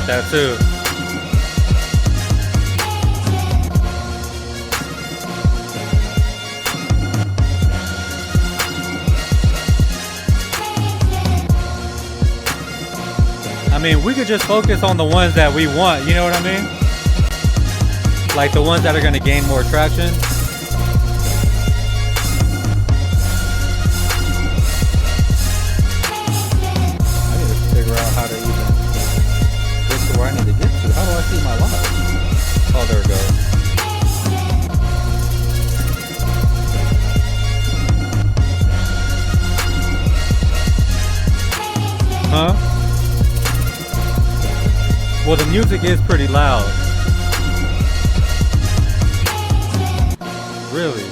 about that too. I mean, we could just focus on the ones that we want, you know what I mean? Like the ones that are going to gain more traction. I need to figure out how to even get to where I need to get to. How do I see my live? Oh, there it goes. Huh? Well, the music is pretty loud. Really?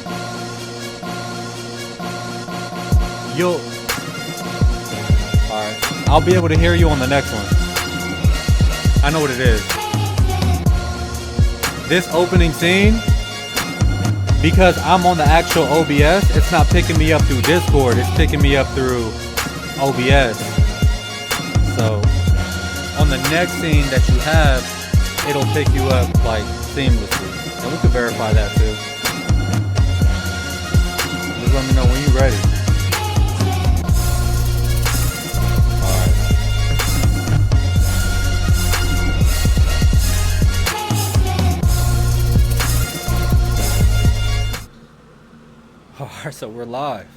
Alright. I'll be able to hear you on the next one. I know what it is. This opening scene, because I'm on the actual OBS, it's not picking me up through Discord, it's picking me up through OBS. So on the next scene that you have, it'll pick you up like seamlessly. And we could verify that too. Just let me know when you're ready. Alright, so we're live.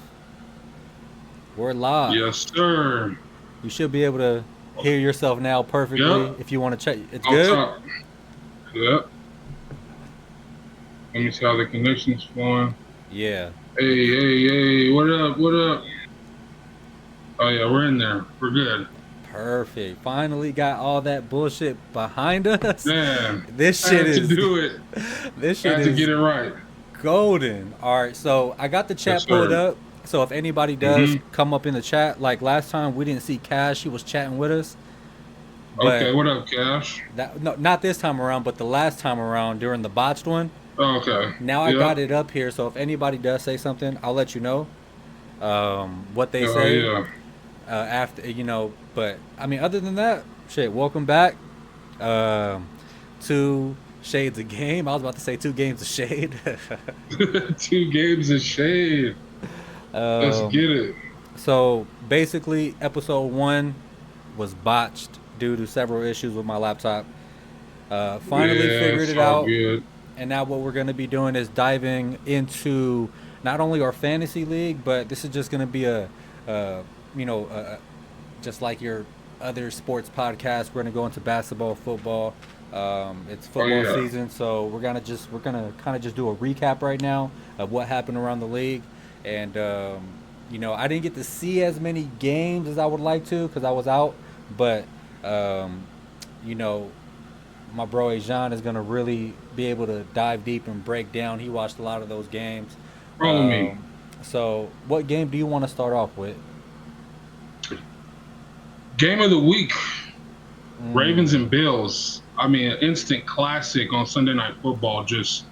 We're live. Yes, sir. You should be able to hear yourself now perfectly. Yep. If you want to check. It's On good? top. Yep. Let me see how the connection's flowing. Yeah. Hey, what up, what up? Oh yeah, we're in there. We're good. Perfect. Finally got all that bullshit behind us. Man, This shit I had is to do it. This I shit had to is get it right. golden. Alright, so I got the chat Yes, pulled sir. up. So if anybody does come up in the chat, like last time we didn't see Cash, he was chatting with us. But Okay, what up, Cash? no, not this time around, but the last time around during the botched one. Okay. Now I got it up here, so if anybody does say something, I'll let you know what they say. Yeah. After, you know, but I mean, other than that, shit, welcome back to Shades of Game. I was about to say 2 games of Shade. 2 games of Shade. Let's get it. So basically, episode 1 was botched due to several issues with my laptop. Finally figured it out. Good. And now what we're going to be doing is diving into not only our fantasy league, but this is just going to be just like your other sports podcast. We're going to go into basketball, football. It's football season, so we're gonna kind of just do a recap right now of what happened around the league. And I didn't get to see as many games as I would like to because I was out, but my bro Ajan is gonna really be able to dive deep and break down. He watched a lot of those games. Follow me. So what game do you want to start off with? Game of the week. Ravens and Bills. I mean, an instant classic on Sunday Night Football. Just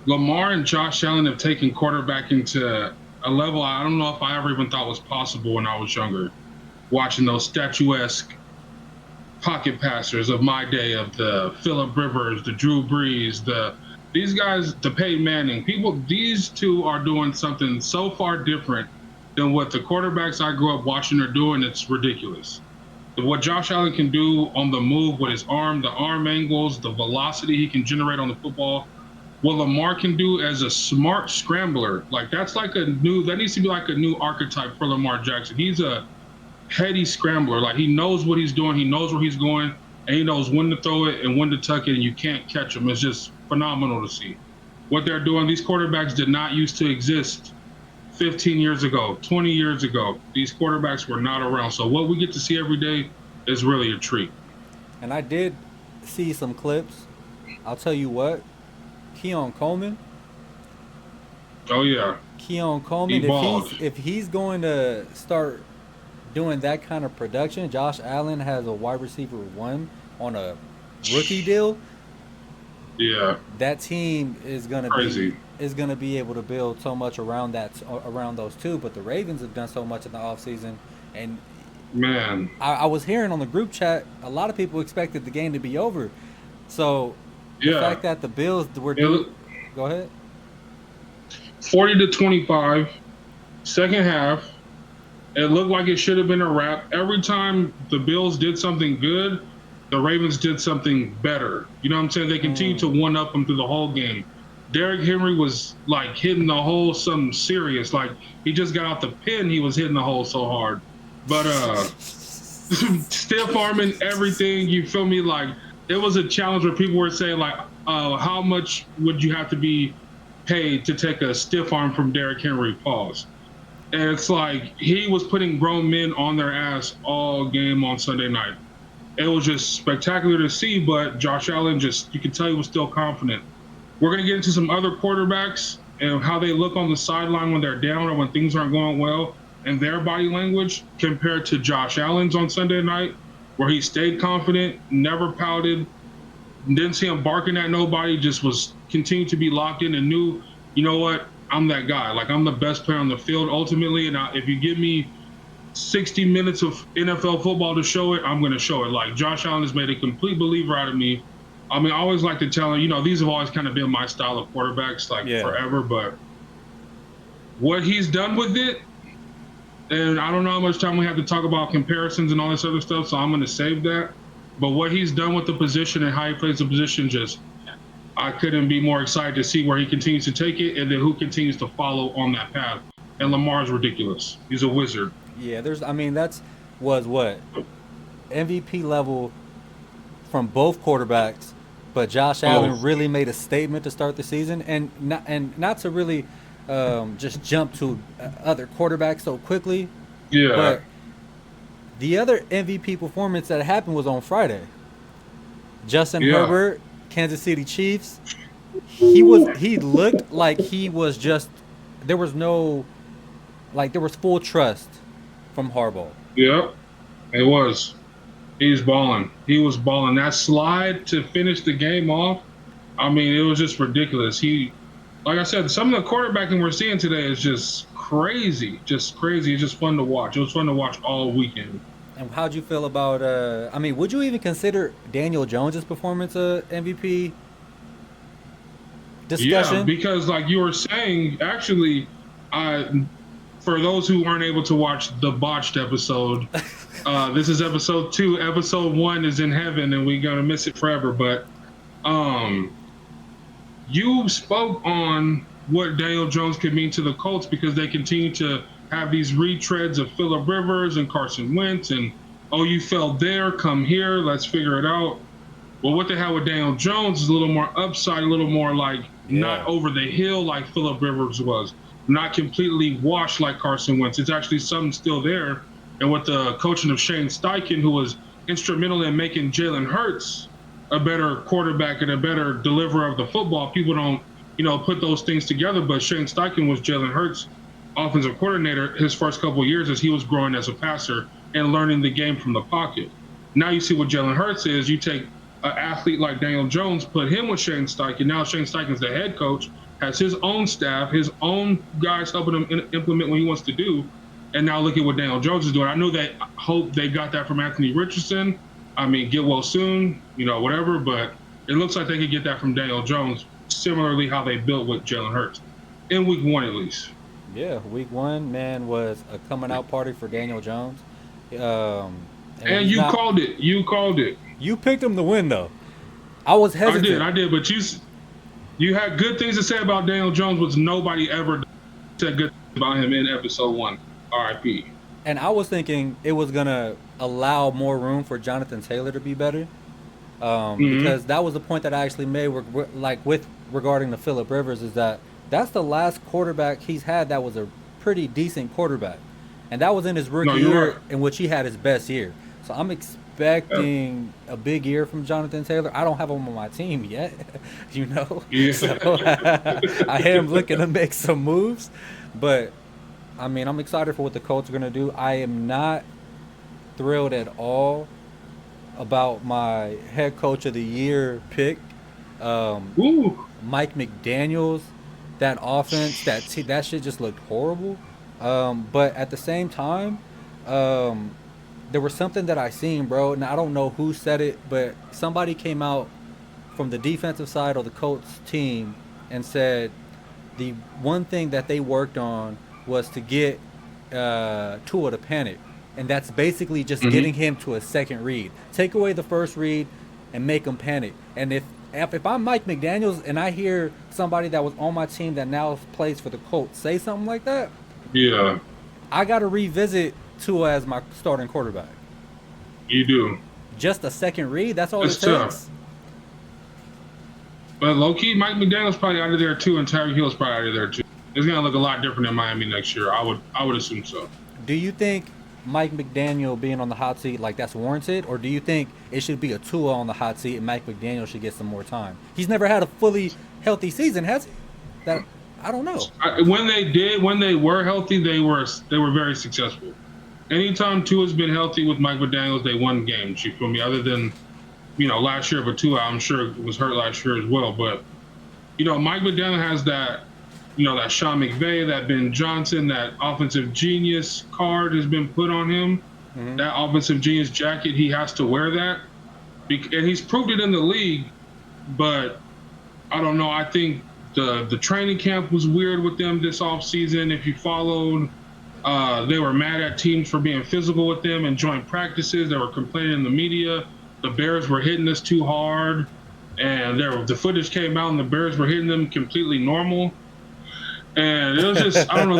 Lamar and Josh Allen have taken quarterback into a level I don't know if I ever even thought was possible when I was younger. Watching those statuesque pocket passers of my day, of the Phillip Rivers, the Drew Brees, these guys, the Peyton Manning, these two are doing something so far different than what the quarterbacks I grew up watching are doing. It's ridiculous. What Josh Allen can do on the move with his arm, the arm angles, the velocity he can generate on the football, what Lamar can do as a smart scrambler, like that needs to be like a new archetype for Lamar Jackson. He's a heady scrambler. Like, he knows what he's doing, he knows where he's going, and he knows when to throw it and when to tuck it, and you can't catch him. It's just phenomenal to see. What they're doing, these quarterbacks did not used to exist 15 years ago, 20 years ago. These quarterbacks were not around. So what we get to see every day is really a treat. And I did see some clips. I'll tell you what, Keon Coleman. Oh yeah. Keon Coleman, if he's going to start doing that kind of production, Josh Allen has a wide receiver 1 on a rookie deal. Yeah. That team is gonna be able to build so much around those two. But the Ravens have done so much in the offseason, and Man, I was hearing on the group chat a lot of people expected the game to be over. So the yeah. fact that the Bills were It, due, go ahead. 40-25, second half. It looked like it should have been a wrap. Every time the Bills did something good, the Ravens did something better. You know what I'm saying? They continued to one up them through the whole game. Derrick Henry was like hitting the hole something serious. Like he just got out the pin, he was hitting the hole so hard. But stiff arming everything, you feel me? Like it was a challenge where people were saying, like, how much would you have to be paid to take a stiff arm from Derrick Henry? Pause. And it's like he was putting grown men on their ass all game on Sunday night. It was just spectacular to see, but Josh Allen just, you can tell he was still confident. We're going to get into some other quarterbacks and how they look on the sideline when they're down or when things aren't going well and their body language compared to Josh Allen's on Sunday night, where he stayed confident, never pouted, didn't see him barking at nobody, just was continued to be locked in and knew, you know what, I'm that guy. Like I'm the best player on the field ultimately. And if you give me 60 minutes of NFL football to show it, I'm going to show it. Like Josh Allen has made a complete believer out of me. I mean, I always like to tell him, you know, these have always kind of been my style of quarterbacks, like forever. But what he's done with it, and I don't know how much time we have to talk about comparisons and all this other stuff, so I'm going to save that. But what he's done with the position and how he plays the position, just I couldn't be more excited to see where he continues to take it and then who continues to follow on that path. And Lamar's ridiculous. He's a wizard. Yeah, that's was what MVP level from both quarterbacks, but Josh Allen really made a statement to start the season, and not to really just jump to other quarterbacks so quickly. Yeah. But the other MVP performance that happened was on Friday. Justin Herbert, Kansas City Chiefs. He looked like he was just, there was full trust from Harbaugh. Yeah, it was. He's balling. He was balling. That slide to finish the game off, I mean, it was just ridiculous. Like I said, some of the quarterbacking we're seeing today is just crazy. Just crazy. It's just fun to watch. It was fun to watch all weekend. And how'd you feel about, I mean, would you even consider Daniel Jones' performance a MVP discussion? Yeah, because like you were saying, actually, for those who aren't able to watch the botched episode, this is episode 2. Episode 1 is in heaven, and we're gonna miss it forever. But you spoke on what Daniel Jones could mean to the Colts because they continue to have these retreads of Phillip Rivers and Carson Wentz, and you fell there, come here, let's figure it out. Well, what they have with Daniel Jones is a little more upside, a little more like not over the hill like Phillip Rivers was, not completely washed like Carson Wentz. It's actually something still there. And with the coaching of Shane Steichen, who was instrumental in making Jalen Hurts a better quarterback and a better deliverer of the football, people don't, put those things together. But Shane Steichen was Jalen Hurts' offensive coordinator his first couple of years as he was growing as a passer and learning the game from the pocket. Now you see what Jalen Hurts is. You take an athlete like Daniel Jones, put him with Shane Steichen. Now Shane Steichen's the head coach, has his own staff, his own guys helping him implement what he wants to do. And now look at what Daniel Jones is doing. I know hope they got that from Anthony Richardson. I mean, get well soon, whatever. But it looks like they could get that from Daniel Jones, similarly how they built with Jalen Hurts, in week 1 at least. Yeah, week 1, man, was a coming out party for Daniel Jones. And you called it. You called it. You picked him to win, though. I was hesitant. I did. But you had good things to say about Daniel Jones, which nobody ever said good about him in episode 1. RIP. And I was thinking it was going to allow more room for Jonathan Taylor to be better. Because that was the point that I actually made regarding the Phillip Rivers, is that's the last quarterback he's had that was a pretty decent quarterback. And that was in his rookie year in which he had his best year. So I'm expecting a big year from Jonathan Taylor. I don't have him on my team yet, Yeah. So I am looking to make some moves. But, I mean, I'm excited for what the Colts are going to do. I am not thrilled at all about my head coach of the year pick. Mike McDaniels, that offense, that shit just looked horrible. But at the same time, there was something that I seen, bro, and I don't know who said it, but somebody came out from the defensive side of the Colts team and said the one thing that they worked on was to get Tua to panic, and that's basically just Hmm. getting him to a second read. Take away the first read and make him panic. And if I'm Mike McDaniel's and I hear somebody that was on my team that now plays for the Colts say something like that, Yeah, I got to revisit Tua as my starting quarterback. you do. Just a second read, that's all it It's tough. takes. But low key, Mike McDaniel's probably out of there too, and Tyreek Hill's probably out of there too. It's gonna look a lot different in Miami next year. I would assume so. Do you think Mike McDaniel being on the hot seat like that's warranted, or do you think it should be a Tua on the hot seat and Mike McDaniel should get some more time? He's never had a fully healthy season, has he? That I don't know. When they were healthy, they were very successful. Anytime Tua's been healthy with Mike McDaniel's, they won games. You feel me? Other than last year, but Tua, I'm sure was hurt last year as well. But Mike McDaniel has that Sean McVay, that Ben Johnson, that offensive genius card has been put on him. Hmm. That offensive genius jacket, he has to wear that, and he's proved it in the league. But I don't know. I think the training camp was weird with them this offseason. If you followed, they were mad at teams for being physical with them and joint practices. They were complaining in the media. The Bears were hitting us too hard, and the footage came out, and the Bears were hitting them completely normal. And it was just, I don't know,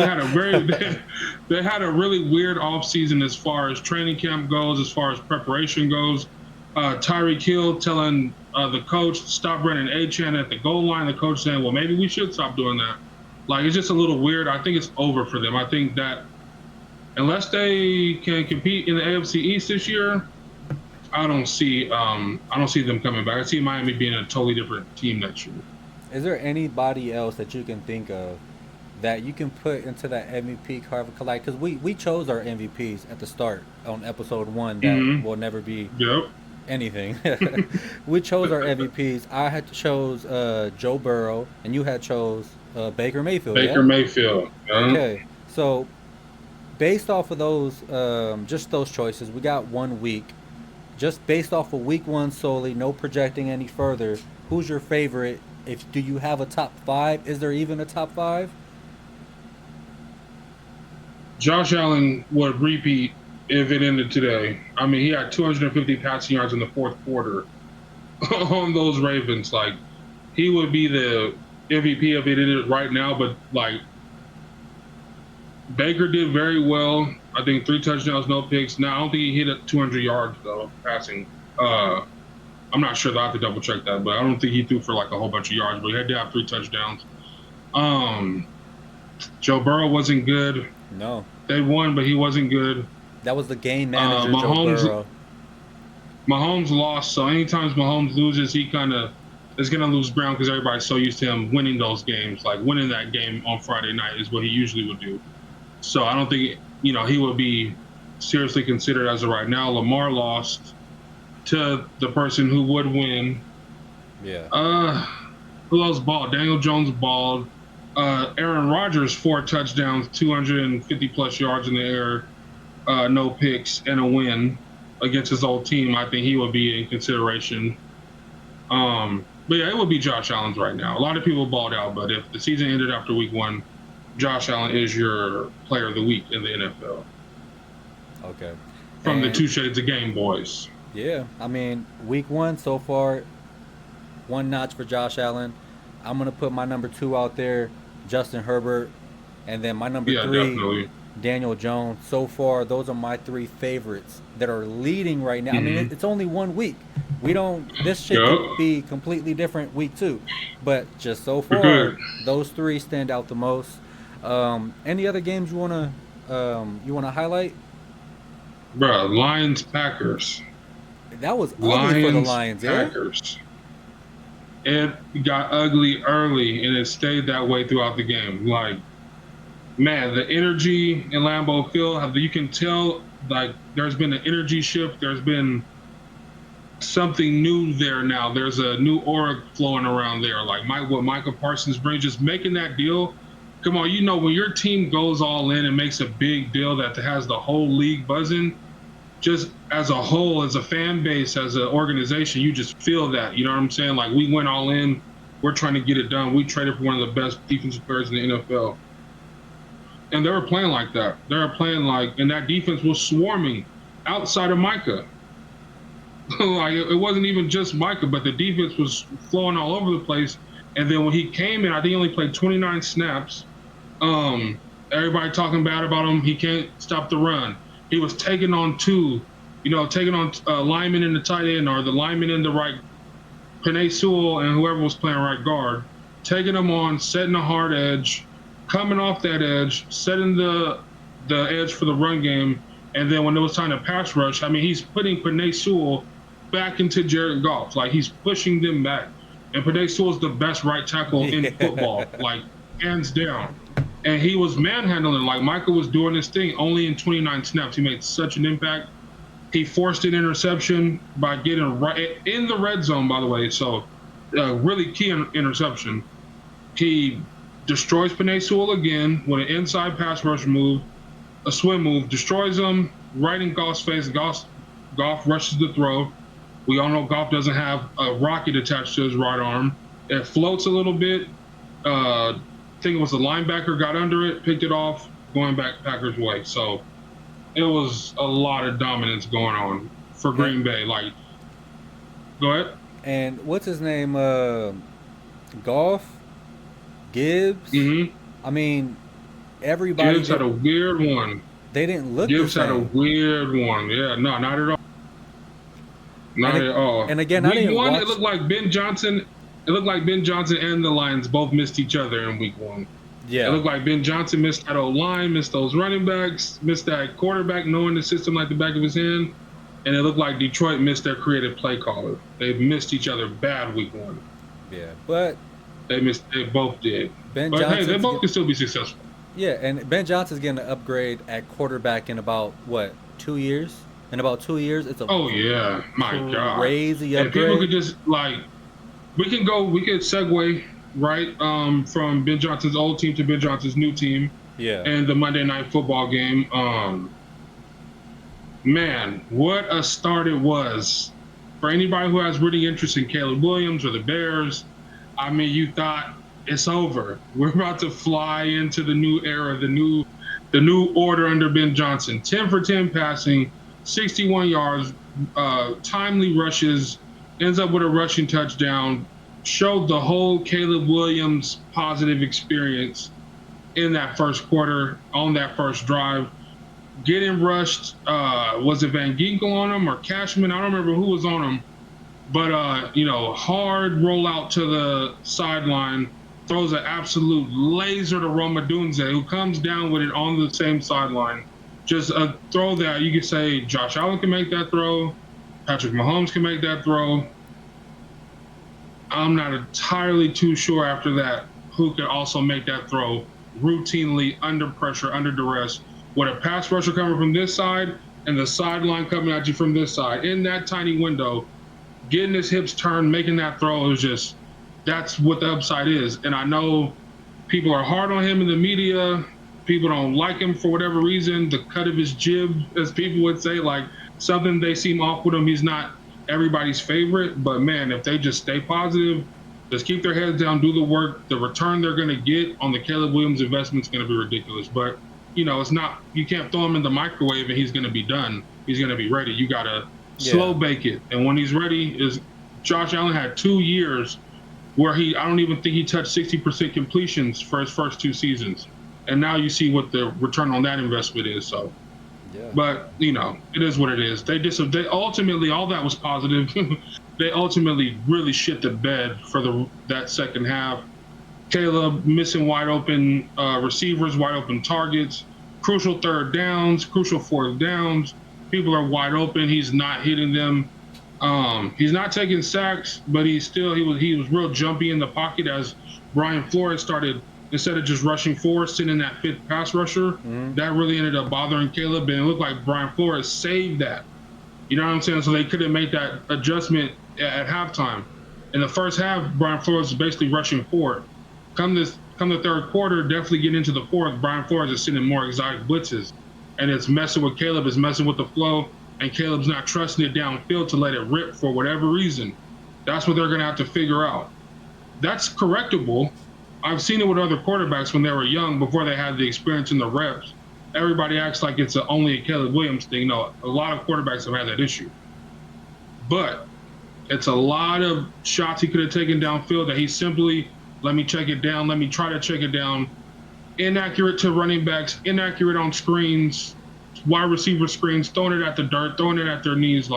they had a really weird offseason as far as training camp goes, as far as preparation goes. Tyreek Hill telling the coach to stop running A-Chan at the goal line. The coach saying, well, maybe we should stop doing that. Like, it's just a little weird. I think it's over for them. I think that unless they can compete in the AFC East this year, I don't see them coming back. I see Miami being a totally different team next year. Is there anybody else that you can think of that you can put into that MVP Carver collide? Because we chose our MVPs at the start on episode one that Hmm. will never be Yep. anything. We chose our MVPs. I had chose Joe Burrow, and you had chose Baker Mayfield. Yeah. Baker Mayfield. Okay. So based off of those, just those choices, we got 1 week. Just based off of week one solely, no projecting any further. Who's your favorite? If do you have a top five? Is there even a top five? Josh Allen would repeat if it ended today. I mean, he had 250 passing yards in the fourth quarter on those Ravens. Like, he would be the MVP if it ended right now. But like, Baker did very well. I think 3 touchdowns, no picks. Now I don't think he hit at 200 yards though passing. I'm not sure. Though. I have to double check that, but I don't think he threw for like a whole bunch of yards. But he had to have 3 touchdowns. Um, Joe Burrow wasn't good. No. They won, but he wasn't good. That was the game manager, Joe Mahomes Burrow. Mahomes lost, so anytime Mahomes loses, he kind of is going to lose ground because everybody's so used to him winning those games. Like winning that game on Friday night is what he usually would do. So I don't think he would be seriously considered as of right now. Lamar lost to the person who would win. Yeah. Who else balled? Daniel Jones balled. Aaron Rodgers 4 touchdowns, 250 plus yards in the air, no picks, and a win against his old team. I think he would be in consideration. But yeah, it would be Josh Allen's right now. A lot of people balled out, but if the season ended after week one, Josh Allen is your player of the week in the NFL. Okay. From the And, Two Shades of Game boys. yeah, I mean, week one so far, one notch for Josh Allen. I'm gonna put my number two out there, Justin Herbert, and then my number Yeah, three, definitely. Daniel Jones. So far, those are my three favorites that are leading right now. I mean, Hmm. it's only 1 week. We don't. This shit Yep. could be completely different week two, but just so We're far, good. those three stand out the most. Any other games you wanna highlight? Bruh, Lions Packers. That was ugly for the Lions Lions, yeah. Packers. It got ugly early and it stayed that way throughout the game. Like, man, the energy in Lambeau Field, you can tell like there's been an energy shift. There's been something new there now. There's a new aura flowing around there. Like what Michael Parsons brings, just making that deal. Come on, when your team goes all in and makes a big deal that has the whole league buzzing, just as a whole, as a fan base, as an organization, you just feel that. You know what I'm saying? Like, we went all in. We're trying to get it done. We traded for one of the best defensive players in the NFL. And they were playing like that. They were playing like, and that defense was swarming outside of Micah. Like, it wasn't even just Micah, but the defense was flowing all over the place. And then when he came in, I think he only played 29 snaps. Everybody talking bad about him. He can't stop the run. He was taking on taking on linemen in the tight end, or the linemen in the right, Penei Sewell and whoever was playing right guard, taking them on, setting a hard edge, coming off that edge, setting the edge for the run game. And then when it was time to pass rush, I mean, he's putting Penei Sewell back into Jared Goff. Like, he's pushing them back. And Penei Sewell's the best right tackle in football, like, hands down. And he was manhandling, like Michael was doing his thing only in 29 snaps. He made such an impact. He forced an interception by getting right in the red zone, by the way. So, really key interception. He destroys Penei Sewell again with an inside pass rush move, a swim move, destroys him right in Goff's face. Goff rushes the throw. We all know Goff doesn't have a rocket attached to his right arm. It floats a little bit. I think it was the linebacker got under it, picked it off, going back Packers' way. So it was a lot of dominance going on for Green Bay. Like, go ahead. And what's his name? Goff? Gibbs? Mm-hmm. I mean, everybody. Gibbs had a weird one. They didn't look Gibbs the same. had a weird one. Yeah, no, not at all. Not at all. And again, week I didn't one, watch... it looked like Ben Johnson. It looked like Ben Johnson and the Lions both missed each other in week one. Yeah. It looked like Ben Johnson missed that O-line, missed those running backs, missed that quarterback knowing the system like the back of his hand. And it looked like Detroit missed their creative play caller. They missed each other bad week one. Yeah, but... They both did. But hey, they both can still be successful. Yeah, and Ben Johnson's getting an upgrade at quarterback in about, 2 years? In about 2 years, it's a yeah, my God, crazy upgrade. And people could just we could segue right from Ben Johnson's old team to Ben Johnson's new team. Yeah. And the Monday Night Football game. Man, what a start it was for anybody who has really interest in Caleb Williams or the Bears. I mean, you thought it's over. We're about to fly into the new era, the new order under Ben Johnson. 10 for 10 passing. 61 yards, timely rushes, ends up with a rushing touchdown, showed the whole Caleb Williams positive experience in that first quarter, on that first drive. Getting rushed, was it Van Ginkel on him or Cashman? I don't remember who was on him, but, hard rollout to the sideline, throws an absolute laser to Rome Odunze, who comes down with it on the same sideline. Just a throw that you could say Josh Allen can make that throw, Patrick Mahomes can make that throw. I'm not entirely too sure after that who could also make that throw routinely under pressure, under duress, with a pass rusher coming from this side and the sideline coming at you from this side. In that tiny window, getting his hips turned, making that throw is just, that's what the upside is. And I know people are hard on him in the media. People don't like him for whatever reason. The cut of his jib, as people would say, like something they seem off with him. He's not everybody's favorite, but man, if they just stay positive, just keep their heads down, do the work, the return they're going to get on the Caleb Williams investment is going to be ridiculous. But, it's not, you can't throw him in the microwave and he's going to be done. He's going to be ready. You got to slow bake it. And when he's ready, Josh Allen had 2 years where I don't even think he touched 60% completions for his first 2 seasons. And now you see what the return on that investment is. So, but it is what it is. They ultimately, all that was positive. They ultimately really shit the bed for that second half. Caleb missing wide open receivers, wide open targets, crucial third downs, crucial fourth downs. People are wide open. He's not hitting them. He's not taking sacks, but he was real jumpy in the pocket as Brian Flores started. Instead of just rushing forward, sending that fifth pass rusher, that really ended up bothering Caleb. And it looked like Brian Flores saved that. You know what I'm saying? So they couldn't make that adjustment at halftime. In the first half, Brian Flores was basically rushing forward. Come the third quarter, definitely get into the fourth, Brian Flores is sending more exotic blitzes. And it's messing with Caleb, it's messing with the flow. and Caleb's not trusting it downfield to let it rip for whatever reason. That's what they're going to have to figure out. That's correctable. I've seen it with other quarterbacks when they were young, before they had the experience in the reps. Everybody acts like it's only a Caleb Williams thing. No, a lot of quarterbacks have had that issue. But it's a lot of shots he could have taken downfield that he simply, let me check it down, let me try to check it down. Inaccurate to running backs, inaccurate on screens, wide receiver screens, throwing it at the dirt, throwing it at their knees.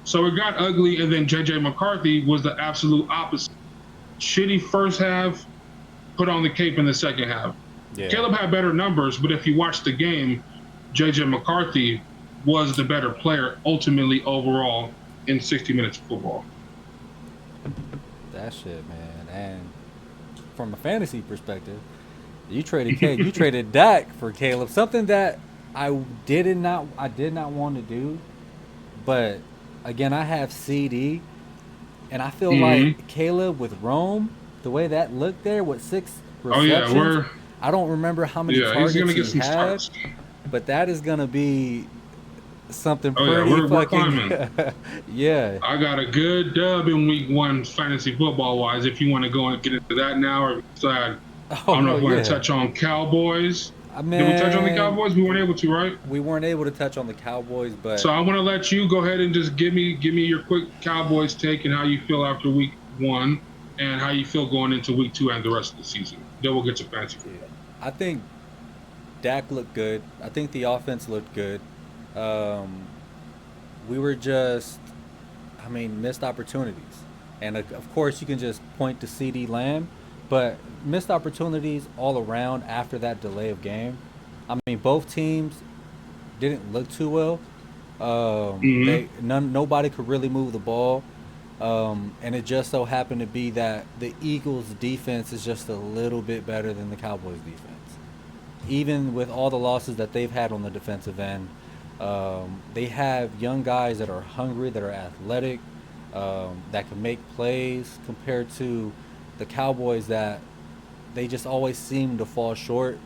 So it got ugly, and then J.J. McCarthy was the absolute opposite. Shitty first half, put on the cape in the second half. Yeah. Caleb had better numbers, but if you watch the game, J.J. McCarthy was the better player ultimately overall in 60 minutes of football. That shit, man. And from a fantasy perspective, you traded Dak for Caleb, something that I did not want to do, but again, I have CD, and I feel like Caleb with Rome, the way that looked there with 6 receptions. I don't remember how many targets he had, starts. But that is gonna be something pretty fucking. Yeah. I got a good dub in week 1 fantasy football wise. If you want to go and get into that now, or decide, I don't know if we want to touch on Cowboys. Did we touch on the Cowboys? We weren't able to, right? We weren't able to touch on the Cowboys, but so I want to let you go ahead and just give me your quick Cowboys take and how you feel after week 1 and how you feel going into week 2 and the rest of the season. Then we'll get to fantasy football. I think Dak looked good. I think the offense looked good. We were just, missed opportunities. And of course, you can just point to CD Lamb, but missed opportunities all around after that delay of game. Both teams didn't look too well. Nobody could really move the ball. And it just so happened to be that the Eagles' defense is just a little bit better than the Cowboys' defense. Even with all the losses that they've had on the defensive end, they have young guys that are hungry, that are athletic, that can make plays, compared to the Cowboys that they just always seem to fall short.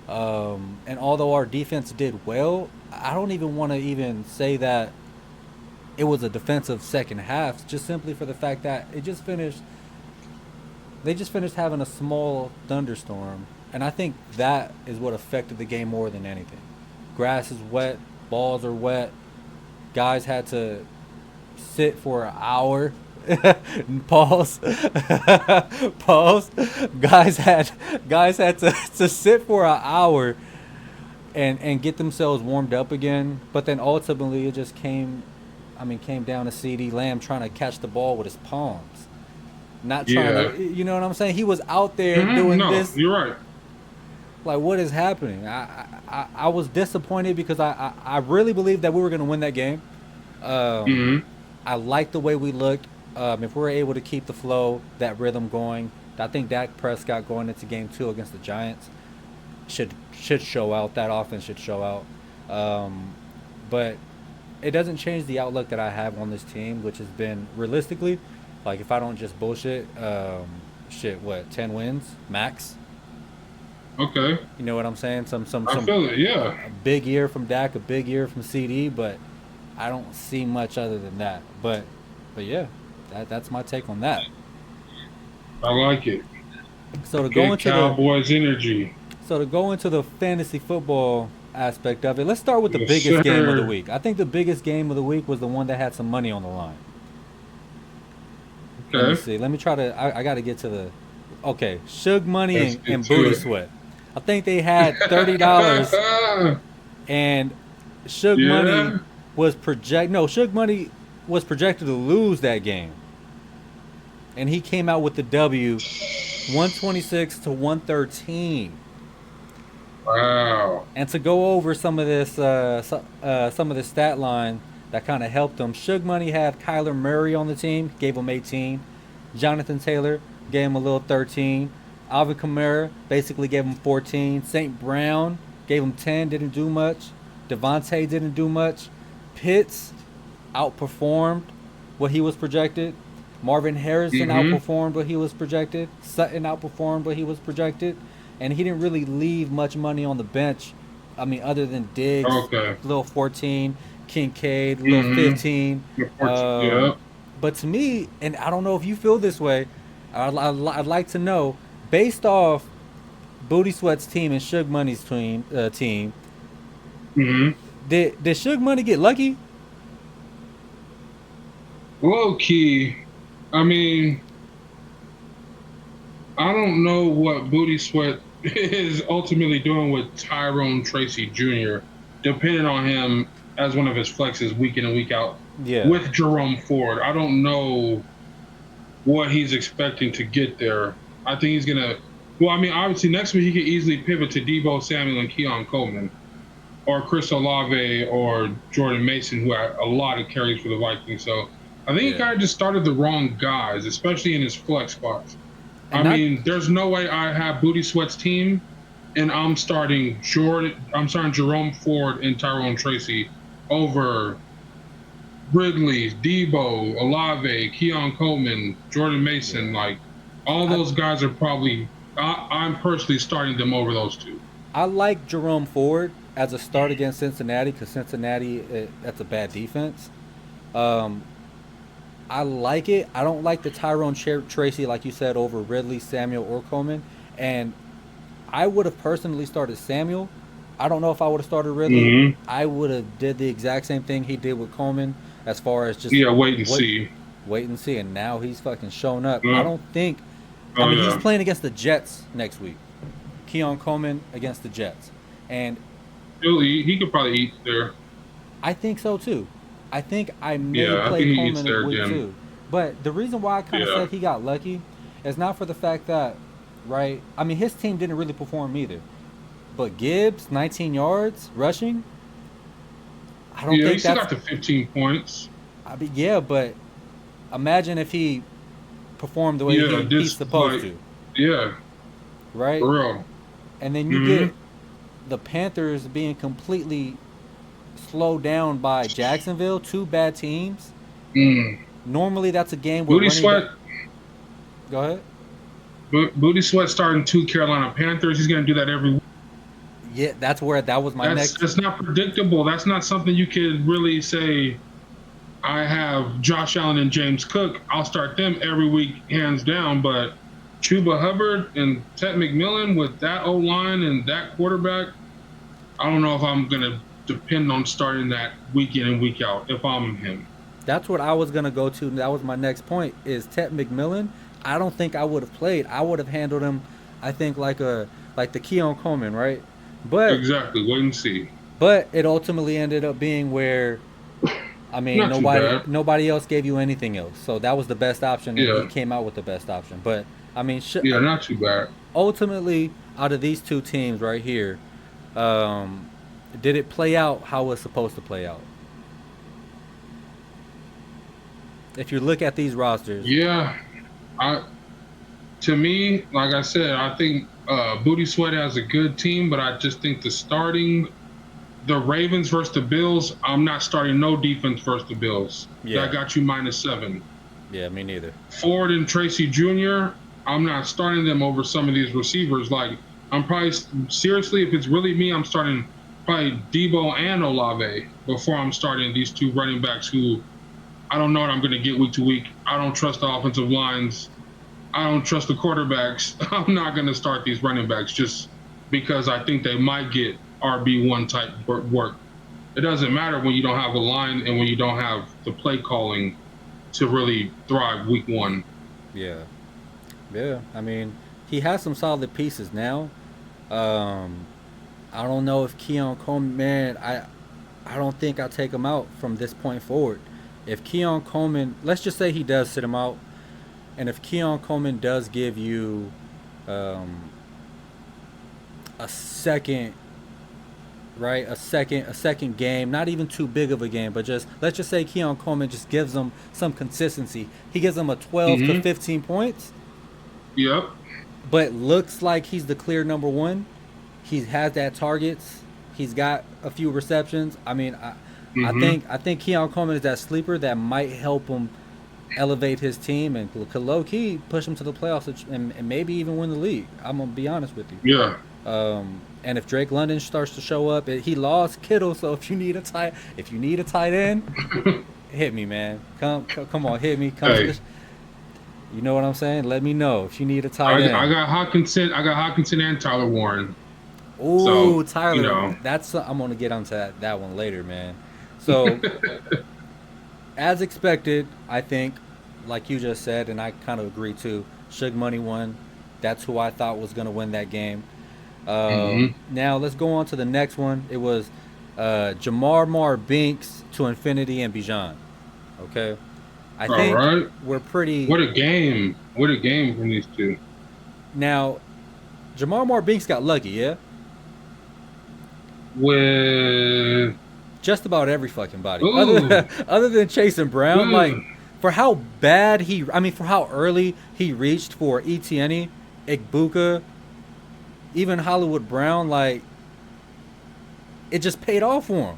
And although our defense did well, I don't even want to even say that it was a defensive second half, just simply for the fact that they just finished having a small thunderstorm. And I think that is what affected the game more than anything. Grass is wet, balls are wet, guys had to sit for an hour. Pause. Guys had to sit for an hour and get themselves warmed up again. But then ultimately it just came down to CD Lamb trying to catch the ball with his palms. Not trying to, you know what I'm saying? He was out there doing this. You're right. Like, what is happening? I was disappointed because I really believed that we were going to win that game. I liked the way we looked. If we're able to keep the flow, that rhythm going, I think Dak Prescott going into game 2 against the Giants should show out. That offense should show out. But it doesn't change the outlook that I have on this team, which has been, realistically, like, if I don't just bullshit, 10 wins max. Okay. You know what I'm saying? Some I feel it, yeah. A big year from Dak, a big year from CD, but I don't see much other than that. But yeah, that's my take on that. I like it. So to go into Cowboys energy. So to go into the fantasy football aspect of it, let's start with the biggest game of the week. I think the biggest game of the week was the one that had some money on the line. Okay. Let me see. Let me try to. I got to get to the. Okay, Suge Money and Booty Sweat. I think they had $30, and Suge Money was Suge Money was projected to lose that game, and he came out with the W, 126 to 113. Wow. And to go over some of this stat line that kind of helped him, Suge Money had Kyler Murray on the team, gave him 18. Jonathan Taylor gave him a little 13. Alvin Kamara basically gave him 14. St. Brown gave him 10, didn't do much. Devontae didn't do much. Pitts outperformed what he was projected. Marvin Harrison outperformed what he was projected. Sutton outperformed what he was projected. And he didn't really leave much money on the bench. Other than Diggs, little 14. Kincaid, Lil Mm-hmm. 15. Yeah. But to me, and I don't know if you feel this way, I'd like to know, based off Booty Sweat's team and Suge Money's team, Mm-hmm. did Suge Money get lucky? Low key, I mean, I don't know what Booty Sweat is ultimately doing with Tyrone Tracy Jr., depending on him as one of his flexes week in and week out Yeah. with Jerome Ford. I don't know what he's expecting to get there. I think he's going to, well, I mean, obviously next week he could easily pivot to Debo Samuel and Keon Coleman or Chris Olave or Jordan Mason, who had a lot of carries for the Vikings. So I think he Yeah. kind of just started the wrong guys, especially in his flex spots. And I not mean, there's no way I have Booty Sweat's team and I'm starting Jerome Ford and Tyrone Tracy over Ridley, Debo, Olave, Keon Coleman, Jordan Mason. yeah. Like all I those guys are probably I'm personally starting them over those two. I like Jerome Ford as a start against Cincinnati because Cincinnati that's a bad defense. Um, I like it. I don't like the Tracy, like you said, over Ridley, Samuel, or Coleman. And I would have personally started Samuel. I don't know if I would have started Ridley. Mm-hmm. I would have did the exact same thing he did with Coleman, as far as just Yeah, wait and wait, see. wait and see. And now he's fucking shown up. I Yeah. don't think. I Oh mean, he's yeah. playing against the Jets next week. Keon Coleman against the Jets, and He could probably eat there. I think so too. I think I may Yeah, I play think he eats Coleman in there week again. 2. But the reason why I kind of Yeah. said he got lucky is not for the fact that, right? I mean, his team didn't really perform either. But Gibbs, 19 yards rushing. I don't Yeah, he think still that's. got the 15 points. I mean, yeah, but imagine if he performed the way Yeah, he's just supposed like, to, yeah, right? for real. And then you Mm-hmm. get the Panthers being completely slowed down by Jacksonville, two bad teams. Mm. Normally, that's a game where Booty running back. Sweat, Go ahead. Booty Sweat starting two Carolina Panthers. He's going to do that every week. Yeah, that's where that was my next. That's not predictable. That's not something you could really say. I have Josh Allen and James Cook. I'll start them every week, hands down. But Chuba Hubbard and Ted McMillan with that O line and that quarterback, I don't know if I'm going to depend on starting that week in and week out if I'm him. That's what I was gonna go to. That was my next point. Is Ted McMillan? I don't think I would have played. I would have handled him. I think like the Keon Coleman, right? But Exactly. Wait and see. it ultimately ended up being where, I mean, Not too bad. nobody else gave you anything else. So that was the best option, and he Yeah. came out with the best option. But I mean, Yeah, not too bad. ultimately, out of these two teams right here, um, did it play out how it was supposed to play out? If you look at these rosters, Yeah. I To me, like I said, I think Booty Sweat has a good team, but I just think the Ravens versus the Bills, I'm not starting no defense versus the Bills. yeah, That got you -7. yeah, me neither. Ford and Tracy Jr., I'm not starting them over some of these receivers. Like, I'm probably, seriously, if it's really me, I'm starting probably Debo and Olave before I'm starting these two running backs who I don't know what I'm going to get week to week. I don't trust the offensive lines. I don't trust the quarterbacks. I'm not going to start these running backs just because I think they might get RB1 type work. It doesn't matter when you don't have a line and when you don't have the play calling to really thrive week 1. Yeah, yeah. I mean, he has some solid pieces now. Um, I don't know if Keon Coleman, man, I don't think I'll take him out from this point forward. If Keon Coleman, let's just say he does sit him out, and if Keon Coleman does give you um, a second, right, a second game, not even too big of a game, but just let's just say Keon Coleman just gives them some consistency. He gives them a 12 to Mm-hmm. 15 points, Yep. but looks like he's the clear number one. He has that targets. He's got a few receptions. I mean, Mm-hmm. I think Keon Coleman is that sleeper that might help him elevate his team and could low key push him to the playoffs and maybe even win the league. I'm gonna be honest with you. Yeah. And if Drake London starts to show up, he lost Kittle. So if you need a tight end, hit me, man. Come on, hit me. Come to Hey, this. You know what I'm saying? Let me know if you need a tight I end. got Hawkinson. I got Hawkinson and Tyler Warren. So Ooh, Tyler. you That's I'm gonna get onto that one later, man. So as expected, I think, like you just said, and I kind of agree too. Suge Money won. That's who I thought was gonna win that game. hmm Now let's go on to the next one. It was Jamar Mar Binks to Infinity and Bijan. Okay, I All think right. we're pretty What a game! What a game from these two. now. Jamar Mar Binks got lucky, yeah. With Just about every fucking body, ooh, other than Chase and Brown. Like ooh. for how bad for how early he reached for Etienne, Igbuka, even Hollywood Brown. Like it just paid off for him.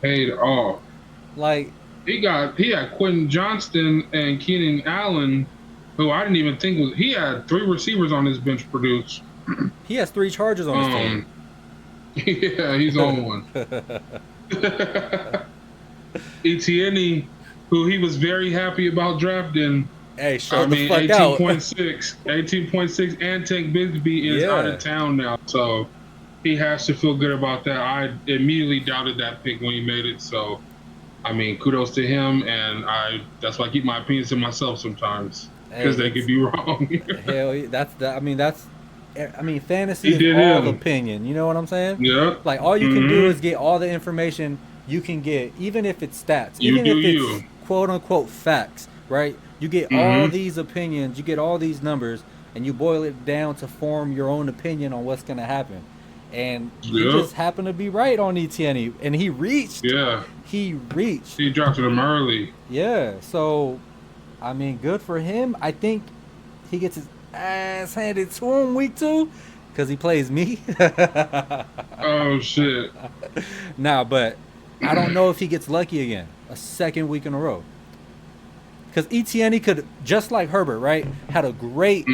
Paid off. Like He had Quentin Johnston and Keenan Allen, who I didn't even think was. He had 3 receivers on his bench produce. he has 3 charges on his team. Yeah, he's on one. Etienne, who he was very happy about drafting. Hey, show the fuck out. 18.6, and Tank Bigsby is out of town now, so he has to feel good about that. I immediately doubted that pick when he made it, so I mean, kudos to him, and that's why I keep my opinions to myself sometimes because they could be wrong. Hell, fantasy is all opinion. You know what I'm saying? Yeah. Like all you can do is get all the information you can get, even if it's stats, even if it's quote unquote facts, right? You get all these opinions, you get all these numbers, and you boil it down to form your own opinion on what's gonna happen. And he just happened to be right on Etienne, and he reached. Yeah. He reached. He drafted him early. Yeah. So, I mean, good for him. I think he gets his ass handed to him week 2 because he plays me. Oh shit. Nah, but I don't know if he gets lucky again a second week in a row. Because Etienne could, just like Herbert, right, had a great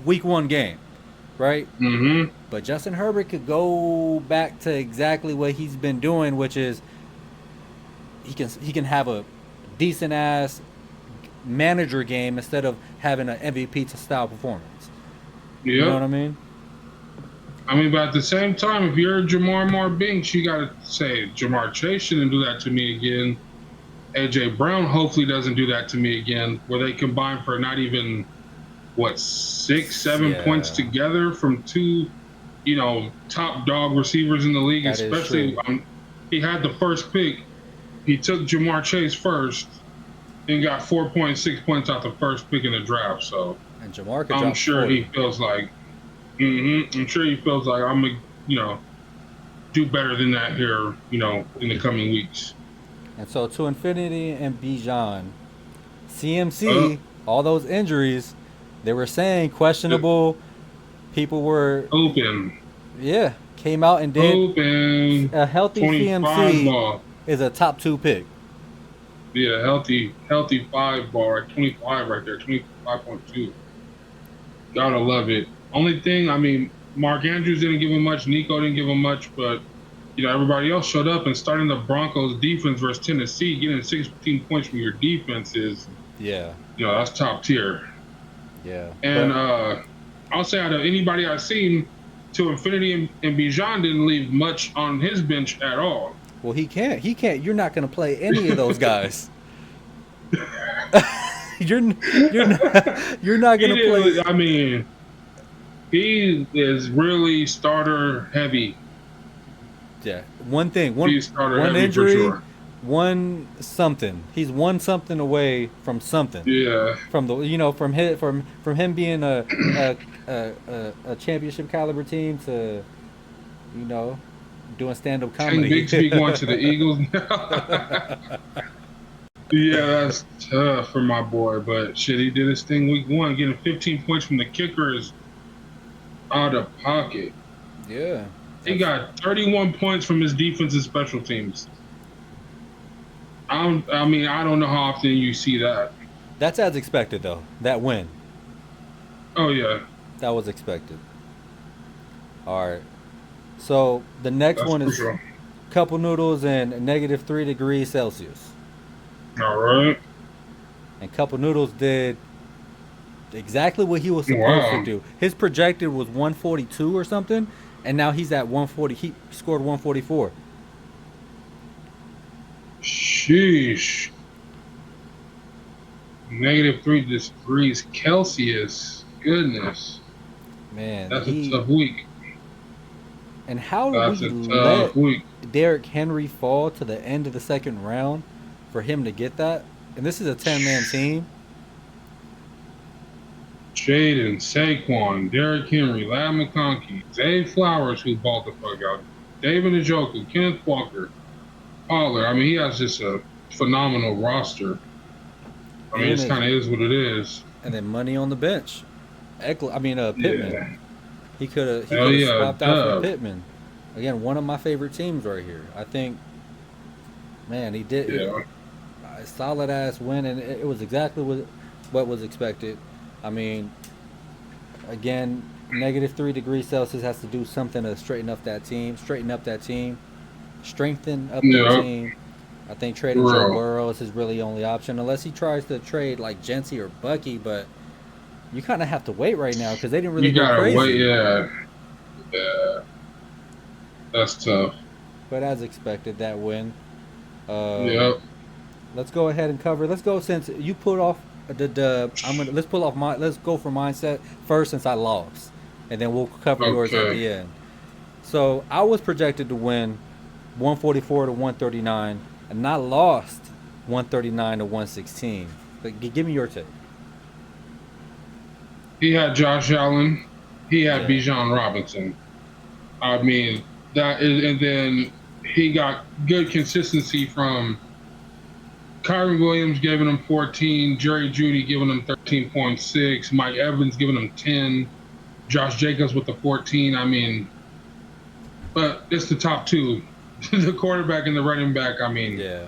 week 1 game, right? But Justin Herbert could go back to exactly what he's been doing, which is he can have a decent ass manager game instead of having an MVP to style performance. Yep. You know what I mean? I mean, but at the same time, if you're Jamar Mar Binks, you got to say Jamar Chase shouldn't do that to me again. AJ Brown hopefully doesn't do that to me again, where they combine for not even 6, 7 points together from 2, top dog receivers in the league. That especially he had the first pick. He took Jamar Chase first and got 4.6 points out the first pick in the draft. So and Jamar could I'm sure 40. he feels like I'm sure he feels like I'm gonna do better than that here, in the coming weeks. And so to Infinity and Bijan, CMC, all those injuries, they were saying questionable. People were open. Yeah, came out and did open. A healthy CMC ball. Is a top 2 pick. Yeah, healthy 5 bar, 25 right there, 25.2. Gotta love it. Only thing, I mean, Mark Andrews didn't give him much, Nico didn't give him much, but everybody else showed up, and starting the Broncos defense versus Tennessee, getting 16 points from your defense is that's top tier. Yeah. And I'll say out of anybody I've seen, to Infinity and Bijan didn't leave much on his bench at all. Well, he can't. You're not going to play any of those guys. you're not going to play. I mean, he is really starter heavy. Yeah. One injury, sure. one something. He's one something away from something. Yeah. From from him being a championship caliber team to, doing stand-up comedy. Big to be going to the Eagles now. Yeah, that's tough for my boy, but shit, he did his thing week 1, getting 15 points from the kicker is out of pocket. Yeah. He got 31 points from his defense and special teams. I don't know how often you see that. That's as expected, though. That win. Oh, yeah. That was expected. All right. So the next That's one is crucial. Couple Noodles and -3 degrees Celsius. All right. And Couple Noodles did exactly what he was supposed to Wow. do. His projected was 142 or something, and now he's at 140. He scored 144. Sheesh. -3 degrees Celsius. Goodness. Man, That's a tough week. and how did That's we a let tough week. Derrick Henry fall to the end of the second round for him to get that? And this is a 10-man team. Jaden, Saquon, Derrick Henry, Lad McConkey, Zay Flowers, who balled the fuck out, David Njoku, Kenneth Walker, Pollard. I mean, he has just a phenomenal roster. I mean, And it kind of is what it is. and then money on the bench. Pittman. Yeah. Hell He could have yeah, swapped out for dub. Pittman. Again, one of my favorite teams right here. I think, man, he did Yeah. a solid ass win, and it was exactly what was expected. I mean, again, -3 degrees Celsius has to do something to straighten up that team, strengthen up that Yeah. team. I think trading Joe Bro. Burrow is his really only option, unless he tries to trade like Jency or Bucky. But you kind of have to wait right now because they didn't really You go gotta wait. crazy. Yeah. Yeah. That's tough. But as expected, that win. Um, Yep. let's go ahead and cover. Let's go since you put off the dub. Let's pull off my. Let's go for mindset first since I lost, and then we'll cover yours at Okay. the end. So I was projected to win 144 to 139, and I lost 139 to 116. But give me your take. He had Josh Allen. He had Yeah. Bijan Robinson. I mean, that is, and then he got good consistency from Kyron Williams giving him 14, Jerry Judy giving him 13.6, Mike Evans giving him 10, Josh Jacobs with the 14. I mean, but it's the top two, the quarterback and the running back. I mean, Yeah.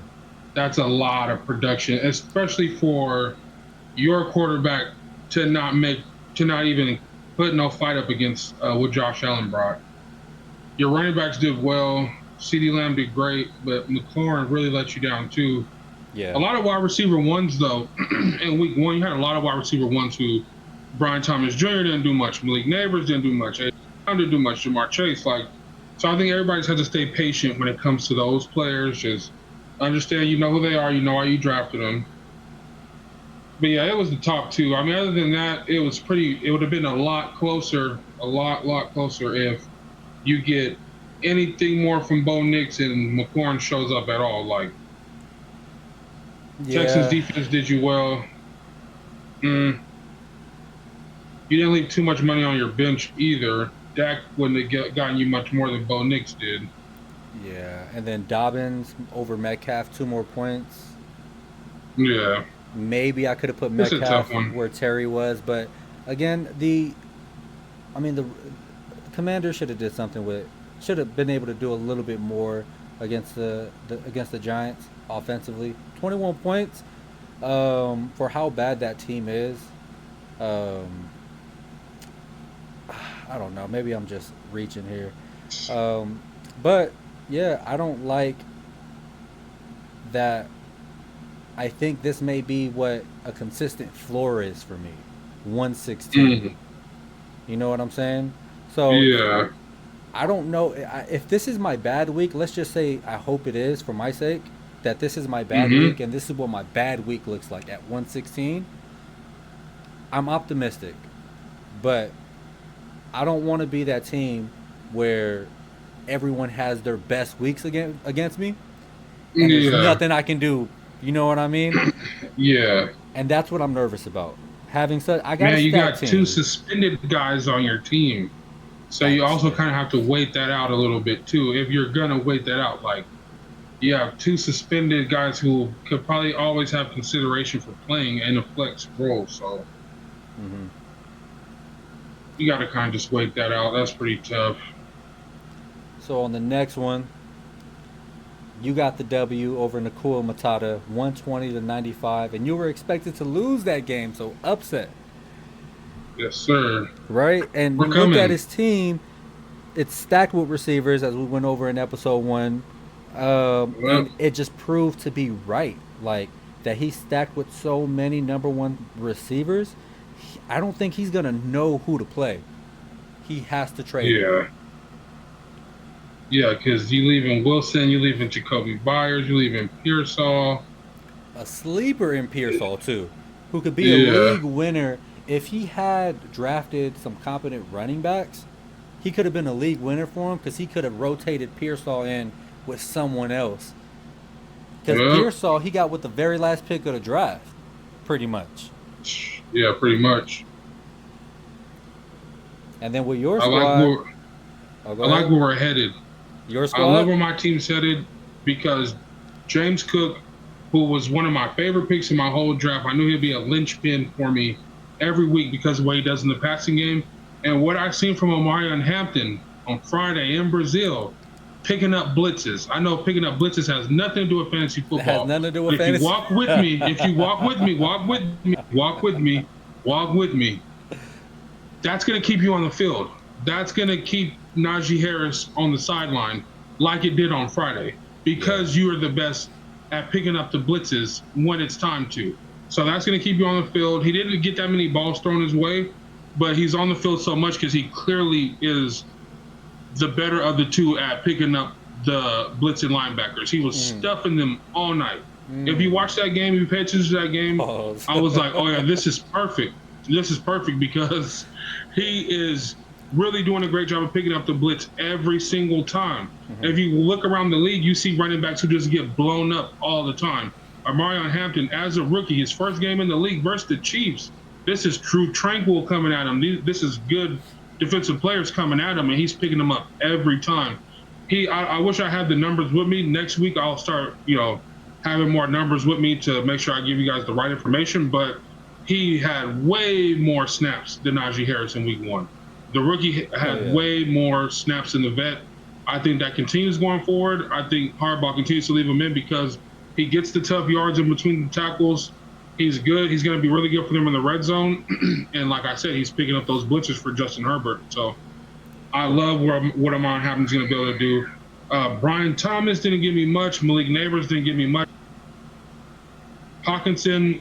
that's a lot of production, especially for your quarterback to not even put no fight up against what Josh Allen brought. Your running backs did well. CeeDee Lamb did great, but McLaurin really let you down too. A Yeah. lot of wide receiver ones though. In week one, you had a lot of wide receiver ones who Brian Thomas Jr. didn't do much, Malik Neighbors didn't do much, A. Brown didn't do much, Jamar Chase. So I think everybody's had to stay patient when it comes to those players. Just understand, you know who they are, you know why you drafted them. But yeah, it was the top two. I mean, other than that, it was pretty. It would have been a lot closer, lot closer if you get anything more from Bo Nix and McLaurin shows up at all. Like Texans Yeah. defense did you well. Mm, you didn't leave too much money on your bench either. Dak wouldn't have gotten you much more than Bo Nix did. Yeah. And then Dobbins over Metcalf, 2 more points. Yeah, Maybe I could have put it's a Metcalf tough one. where Terry was, but again, the Commander should have did something with it. Should have been able to do a little bit more against the Giants offensively. 21 points for how bad that team is. Um, I don't know. Maybe I'm just reaching here. Um, but yeah, I don't like that. I think this may be what a consistent floor is for me. 116. Mm, You know what I'm saying? So yeah. I don't know if this is my bad week. Let's just say I hope it is for my sake that this is my bad Hmm. week and this is what my bad week looks like at 116. I'm optimistic, but I don't want to be that team where everyone has their best weeks against me and there's Yeah. nothing I can do. You know what I mean? Yeah. And that's what I'm nervous about. Having said, I got a Man, you stat got two team. suspended guys on your team. So you Facts. also kind of have to wait that out a little bit too. If you're gonna wait that out, like you have two suspended guys who could probably always have consideration for playing in a flex role. So Hmm. you got to kind of just wait that out. That's pretty tough. So on the next one, you got the W over Nakua Matata, 120 to 95, and you were expected to lose that game, so upset, Yes, sir. right? And We're you looked at coming. his team, it's stacked with receivers as we went over in episode 1, and Well, it just proved to be right. Like that he's stacked with so many number one receivers. I don't think he's gonna know who to play. He has to trade him. yeah. Yeah, because you leaving Wilson, you leaving Jacoby Byers, you leaving Pearsall. A sleeper in Pearsall too, who could be a Yeah. league winner if he had drafted some competent running backs. He could have been a league winner for him because he could have rotated Pearsall in with someone else. Because Well, Pearsall, he got with the very last pick of the draft, pretty much. yeah, pretty much. And then with your I like squad, where oh, go I like ahead. where we're headed. Your I love squad, where my team's headed because James Cook, who was one of my favorite picks in my whole draft, I knew he'd be a linchpin for me every week because of what he does in the passing game. And what I've seen from Omarion Hampton on Friday in Brazil, picking up blitzes. I know picking up blitzes has nothing to do with fantasy that has football. nothing to do But with if you fantasy. walk with me, if you walk with me, walk with me, walk with me, walk with me, that's going to keep you on the field. That's going to keep Najee Harris on the sideline like it did on Friday because you are the best at picking up the blitzes when it's time to. So that's going to keep you on the field. He didn't get that many balls thrown his way, but he's on the field so much because he clearly is the better of the two at picking up the blitzing linebackers. He was stuffing them all night. If you watch that game, if you pay attention to that game, Pause. I was like, oh yeah, this is perfect. This is perfect because he is really doing a great job of picking up the blitz every single time. If you look around the league, you see running backs who just get blown up all the time. Omarion Hampton, as a rookie, his first game in the league versus the Chiefs, this is true tranquil coming at him. This is good defensive players coming at him, and he's picking them up every time. I wish I had the numbers with me. Next week, I'll start, having more numbers with me to make sure I give you guys the right information. But he had way more snaps than Najee Harris in week 1. The rookie had way more snaps than the vet. I think that continues going forward. I think Harbaugh continues to leave him in because he gets the tough yards in between the tackles. He's good. He's going to be really good for them in the red zone. And like I said, he's picking up those blitzes for Justin Herbert. So I love what Amon Hampton's going to be able to do. Brian Thomas didn't give me much. Malik Neighbors didn't give me much. Hawkinson,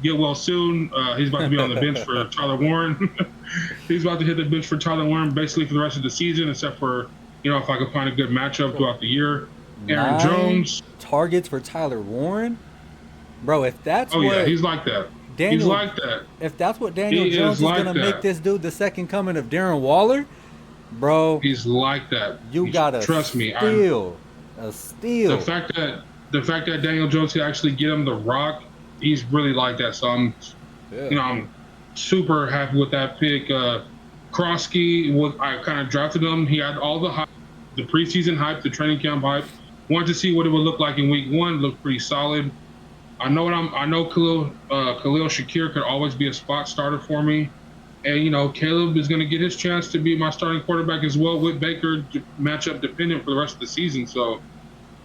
get well soon. He's about to be on the bench for Tyler Warren. He's about to hit the bench for Tyler Warren basically for the rest of the season, except for, if I could find a good matchup throughout the year. Aaron 9 Jones. targets for Tyler Warren, bro. If that's Yeah, he's like that. Daniel, he's like that. If that's what Daniel He Jones is is like gonna that. make this dude the second coming of Darren Waller, bro, He's like that. you gotta trust me. a steal. The fact that Daniel Jones could actually get him the rock, he's really like that. So I'm super happy with that pick. Krosky, I kind of drafted him. He had all the hype, the preseason hype, the training camp hype. Wanted to see what it would look like in week 1. Looked pretty solid. I know Khalil Shakir could always be a spot starter for me. And, Caleb is going to get his chance to be my starting quarterback as well with Baker, matchup dependent for the rest of the season. So,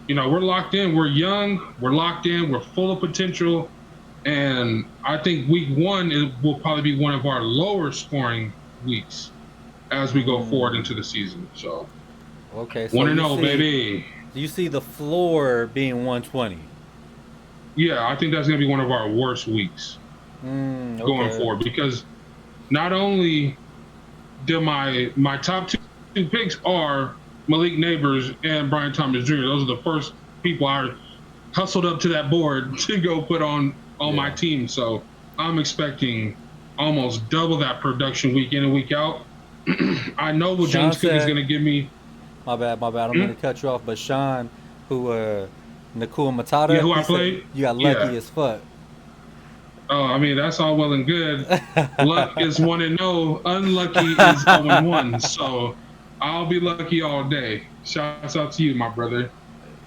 we're locked in. We're young. We're locked in. We're full of potential. And I think week 1 will probably be one of our lower scoring weeks as we go forward into the season. So, Okay, so 1-0, baby. You see the floor being 120. Yeah, I think that's going to be one of our worst weeks going forward because not only do my top two picks are Malik Neighbors and Brian Thomas Jr. Those are the first people I hustled up to that board to go put on my team. So I'm expecting almost double that production week in and week out. I know what James Cook is going to give me. My bad. I'm going to cut you off. But Sean, Nakua Matata, who I played, you got lucky as fuck. Oh, that's all well and good. Luck is 1-0. Unlucky is 0-1. So I'll be lucky all day. Shouts out to you, my brother.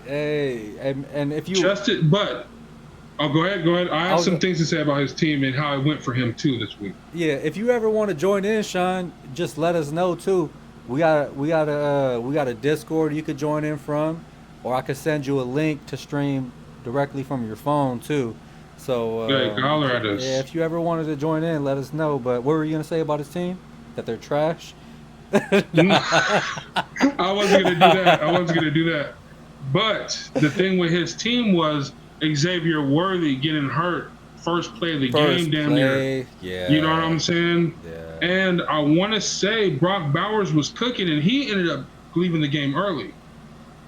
Hey, and if you go ahead. I have some things to say about his team and how it went for him too this week. Yeah, if you ever want to join in, Sean, just let us know too. We got a Discord you could join in from, or I could send you a link to stream directly from your phone too. So holler at us. Yeah, if you ever wanted to join in, let us know. But what were you gonna say about his team? That they're trash? I wasn't gonna do that. I wasn't gonna do that. But the thing with his team was Xavier Worthy getting hurt first play of the game, First damn near. play, You know what yeah, I'm saying? yeah. And I want to say Brock Bowers was cooking, and he ended up leaving the game early,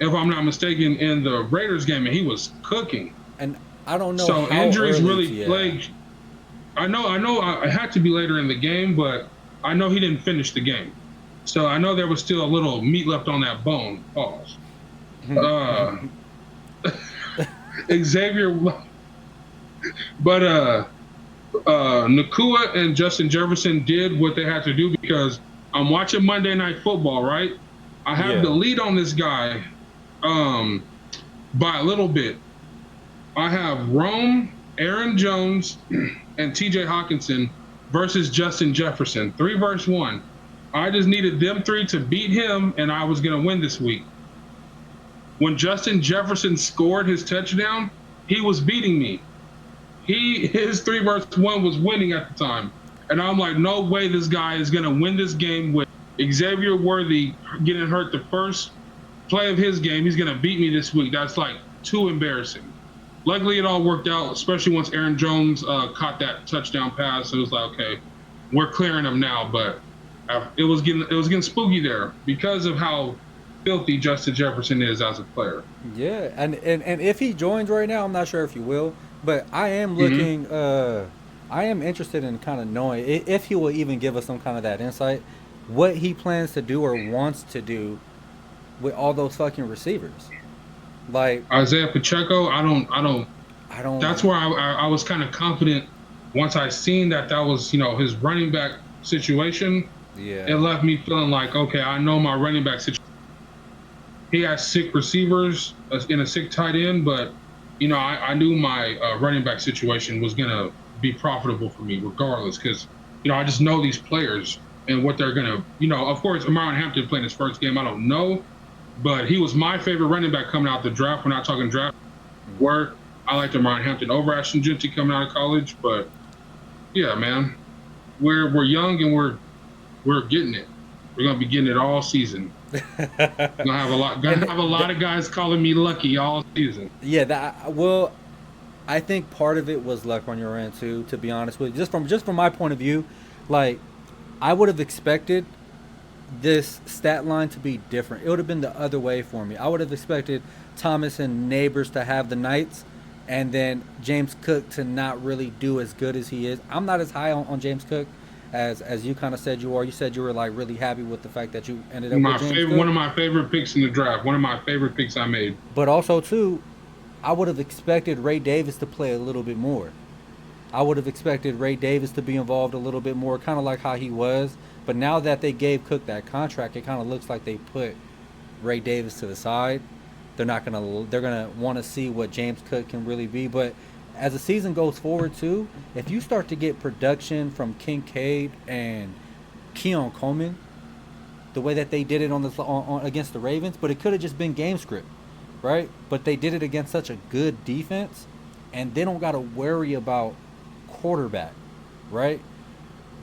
if I'm not mistaken, in the Raiders game, and he was cooking. And I don't know So how injuries early really to, yeah. plagued. I know. It had to be later in the game, but I know he didn't finish the game. So I know there was still a little meat left on that bone. Pause. Uh, Xavier, but Nakua and Justin Jefferson did what they had to do because I'm watching Monday Night Football, right? I have the Yeah. lead on this guy by a little bit. I have Rome, Aaron Jones, and TJ Hawkinson versus Justin Jefferson, 3 versus 1. I just needed them 3 to beat him, and I was going to win this week. When Justin Jefferson scored his touchdown, he was beating me. His 3 versus 1 was winning at the time. And I'm like, no way this guy is going to win this game with Xavier Worthy getting hurt the first play of his game. He's going to beat me this week. That's like too embarrassing. Luckily, it all worked out, especially once Aaron Jones caught that touchdown pass. It was like, okay, we're clearing him now. But it was getting spooky there because of how filthy Justin Jefferson is as a player. Yeah, and if he joins right now, I'm not sure if he will, but I am Mm-hmm. looking. I am interested in kind of knowing if he will even give us some kind of that insight, what he plans to do or wants to do with all those fucking receivers. Like Isaiah Pacheco, I don't. I don't. That's where I was kind of confident once I seen that was his running back situation. It Yeah. left me feeling like, okay, I know my running back situation. He has sick receivers in a sick tight end, but I knew my running back situation was gonna be profitable for me regardless, because I just know these players and what they're gonna. Of course, Amarion Hampton playing his first game, I don't know, but he was my favorite running back coming out the draft. We're not talking draft. Where I liked Amarion Hampton over Ashton Genty coming out of college, but yeah, man, we're young and we're getting it. We're gonna be getting it all season. Gonna have a lot of guys calling me lucky all season. Yeah, that well, I think part of it was luck on your end too. To be honest with you, just from my point of view, like I would have expected this stat line to be different. It would have been the other way for me. I would have expected Thomas and Neighbors to have the nights, and then James Cook to not really do as good as he is. I'm not as high on James Cook as you kind of said you are. You said you were like really happy with the fact that you ended up with James Cook, One of my favorite picks in the draft. One of my favorite picks I made. but also too, I would have expected Ray Davis to play a little bit more. I would have expected Ray Davis to be involved a little bit more, kind of like how he was. But now that they gave Cook that contract, it kind of looks like they put Ray Davis to the side. They're not gonna. They're gonna want to see what James Cook can really be. But as the season goes forward too, if you start to get production from Kincaid and Keon Coleman, the way that they did it against the Ravens, but it could have just been game script, right? But they did it against such a good defense, and they don't got to worry about quarterback, right?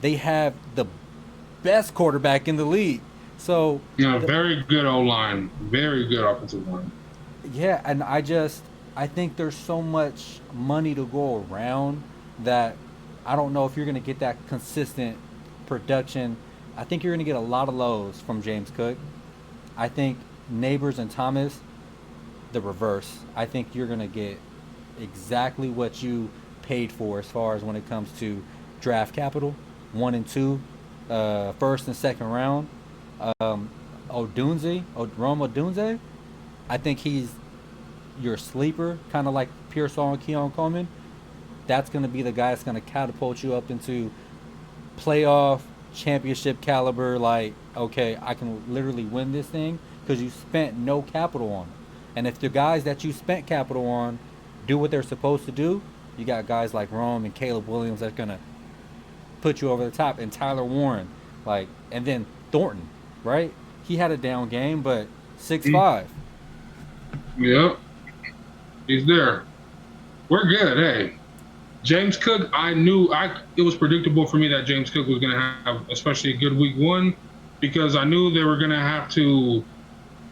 They have the best quarterback in the league. So, the, Very good O line, very good offensive line. yeah, and I think there's so much money to go around that I don't know if you're going to get that consistent production. I think you're going to get a lot of lows from James Cook. I think Neighbors and Thomas, the reverse. I think you're going to get exactly what you paid for as far as when it comes to draft capital, 1 and 2, first and second round. Rome Odunze, I think he's your sleeper, kind of like Pearsall and Keon Coleman. That's going to be the guy that's going to catapult you up into playoff championship caliber. Like, okay, I can literally win this thing because you spent no capital on it. And if the guys that you spent capital on do what they're supposed to do, you got guys like Rome and Caleb Williams that's going to put you over the top, and Tyler Warren, like, and then Thornton, right? He had a down game, but 6'5". Yep, he's there. We're good. Hey, James Cook. I knew it was predictable for me that James Cook was going to have, especially a good week 1. because I knew they were gonna have to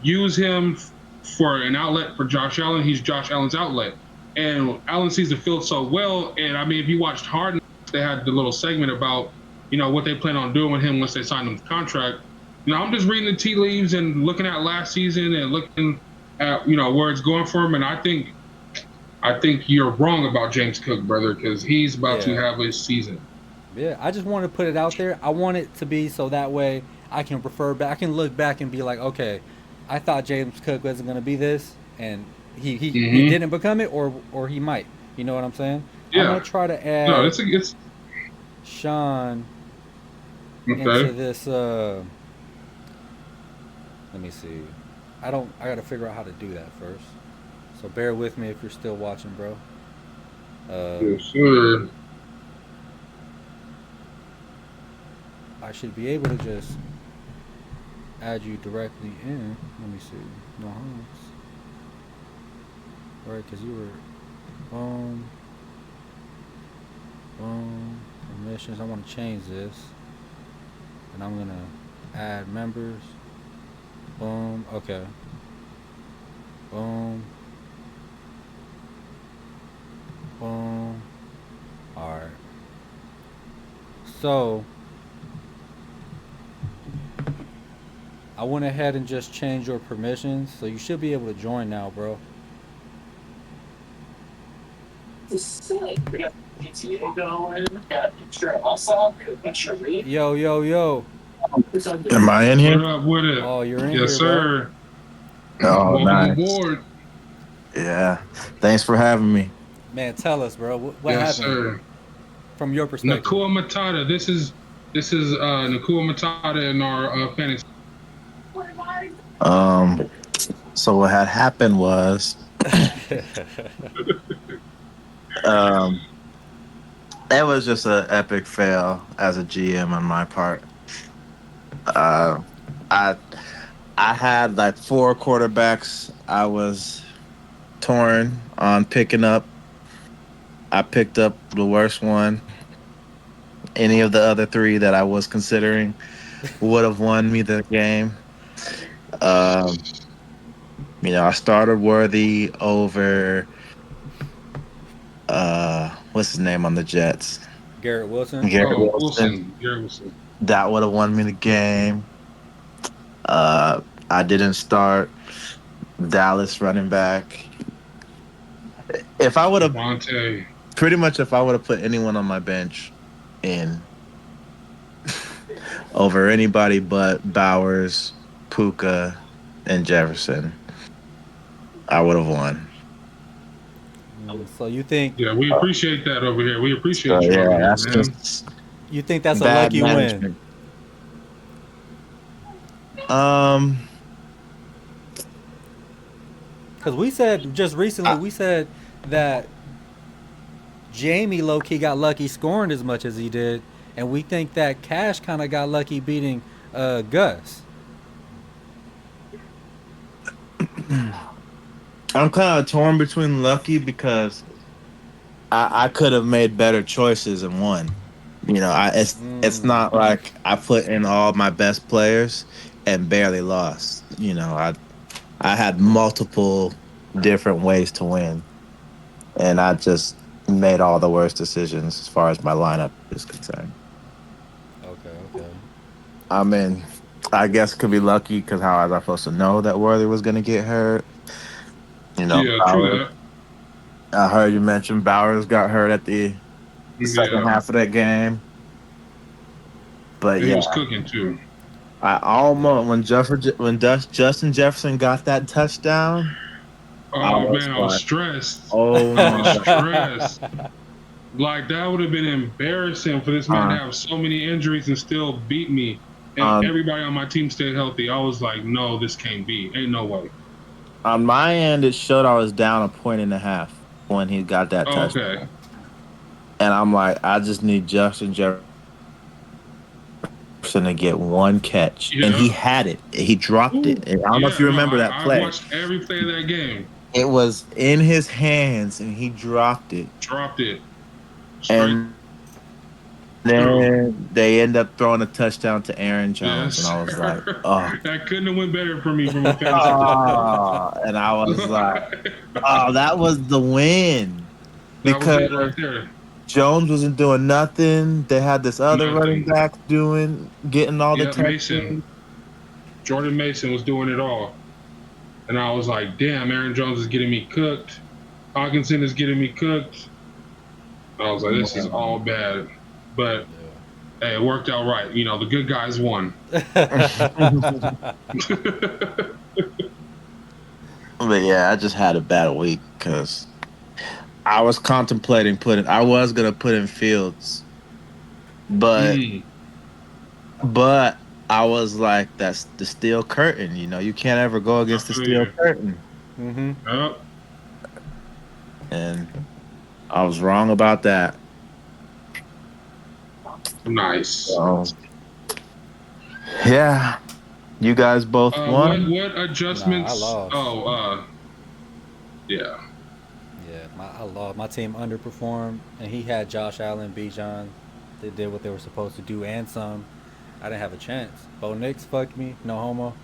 use him for an outlet for Josh Allen. He's Josh Allen's outlet, and Allen sees the field so well. And I mean, if you watched Hard Knocks, they had the little segment about what they plan on doing with him once they sign him to contract. I'm just reading the tea leaves and looking at last season and looking at where it's going for him. And I think you're wrong about James Cook, brother, because he's about to have his season. Yeah, I just want to put it out there. I want it to be so that way I can refer back. I can look back and be like, okay, I thought James Cook wasn't going to be this, and he didn't become it, or he might. You know what I'm saying? Yeah. I'm gonna try to add Sean into this. Let me see. I gotta figure out how to do that first. So bear with me if you're still watching, bro. Yes, sir. I should be able to just add you directly in. Let me see. Mahomes. Right, because you were. Permissions. I want to change this. And I'm going to add members. Boom. Okay. Boom. Boom. Alright. So, I went ahead and just changed your permissions. So you should be able to join now, bro. Yo, yo, yo. Am I in here? What up with it? Oh, you're in yes, here, sir. Bro. Oh, welcome nice. aboard. Yeah. Thanks for having me. Man, tell us, bro. What yes, happened sir. from your perspective? Nakua Matata. This is Nakua Matata in our fantasy. So what had happened was it was just an epic fail as a GM on my part. I had like 4 quarterbacks I was torn on picking up. I picked up the worst one. Any of the other 3 that I was considering would have won me the game. I started Worthy over what's his name on the Jets? Garrett Wilson. Garrett Wilson. Garrett Wilson. That would have won me the game. I didn't start Dallas running back. If I would have if I would have put anyone on my bench in over anybody but Bowers, Puka, and Jefferson, I would have won. So you think? Yeah, we appreciate that over here. We appreciate you. Yeah, that's man. Just you think that's a lucky management. win? Because we said just recently, we said that Jamie low-key got lucky scoring as much as he did, and we think that Cash kind of got lucky beating Gus. I'm kind of torn between lucky because I could have made better choices and won. It's not like I put in all my best players and barely lost. I had multiple different ways to win, and I just made all the worst decisions as far as my lineup is concerned. Okay. I mean, I guess it could be lucky because how was I supposed to know that Worthy was going to get hurt? Yeah, true that. I heard you mention Bowers got hurt at the second half of that game. But he was cooking too. I almost when Justin Jefferson got that touchdown. Oh man, I was stressed. Oh, I was stressed. Like that would have been embarrassing for this man to have so many injuries and still beat me. And everybody on my team stayed healthy. I was like, no, this can't be. Ain't no way. On my end, it showed I was down 1.5 when he got that touchdown. Okay. And I'm like, I just need Justin Jefferson to get one catch. Yeah. And he had it. He dropped it. And I don't know if you remember that play. I watched every play of that game. It was in his hands, and he dropped it. Straight. And Then they end up throwing a touchdown to Aaron Jones, and Yes, I was like, sir. oh, That couldn't have went better for me from a fantasy perspective. and I was like, oh, that was the win That was because it right there. Jones wasn't doing nothing. They had this other running Nothing. back getting all the Yep, Mason. touches. Jordan Mason was doing it all. And I was like, damn, Aaron Jones is getting me cooked. Hawkinson is getting me cooked. I was like, this is all bad. But hey, it worked out right. You know, the good guys won. But yeah, I just had a bad week because I was contemplating I was gonna put in Fields, but Mm, but I was like, that's the steel curtain. You can't ever go I against the feel steel you. curtain. Mm-hmm. Yep. And I was wrong about that. Nice. So, yeah, you guys both won. What Nah, I adjustments? lost. Oh, yeah. Yeah, I lost. My team underperformed, and he had Josh Allen, Bijan. They did what they were supposed to do, and some. I didn't have a chance. Bo Nix fucked me. No homo.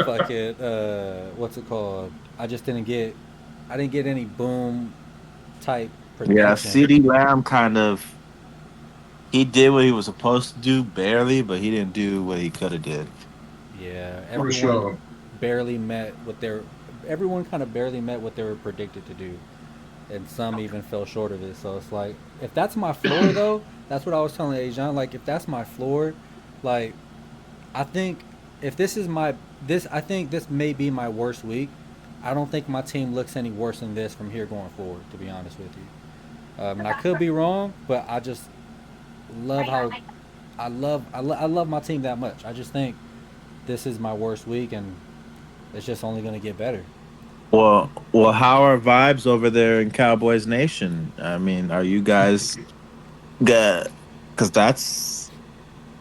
Fuck it. What's it called? I just didn't get. I didn't get any boom type Yeah, production. CD Lamb he did what he was supposed to do barely, but he didn't do what he could have did. Yeah, For everyone sure. barely met what their. Everyone kind of barely met what they were predicted to do, and some even fell short of it. So it's like, if that's my floor, though, that's what I was telling Ajan. Like, if that's my floor, like, I think if this is my I think this may be my worst week. I don't think my team looks any worse than this from here going forward. To be honest with you, and I could be wrong, but I just love how I love my team that much. I just think this is my worst week, and it's just only going to get better. Well, how are vibes over there in Cowboys Nation? I mean, are you guys good? Because that's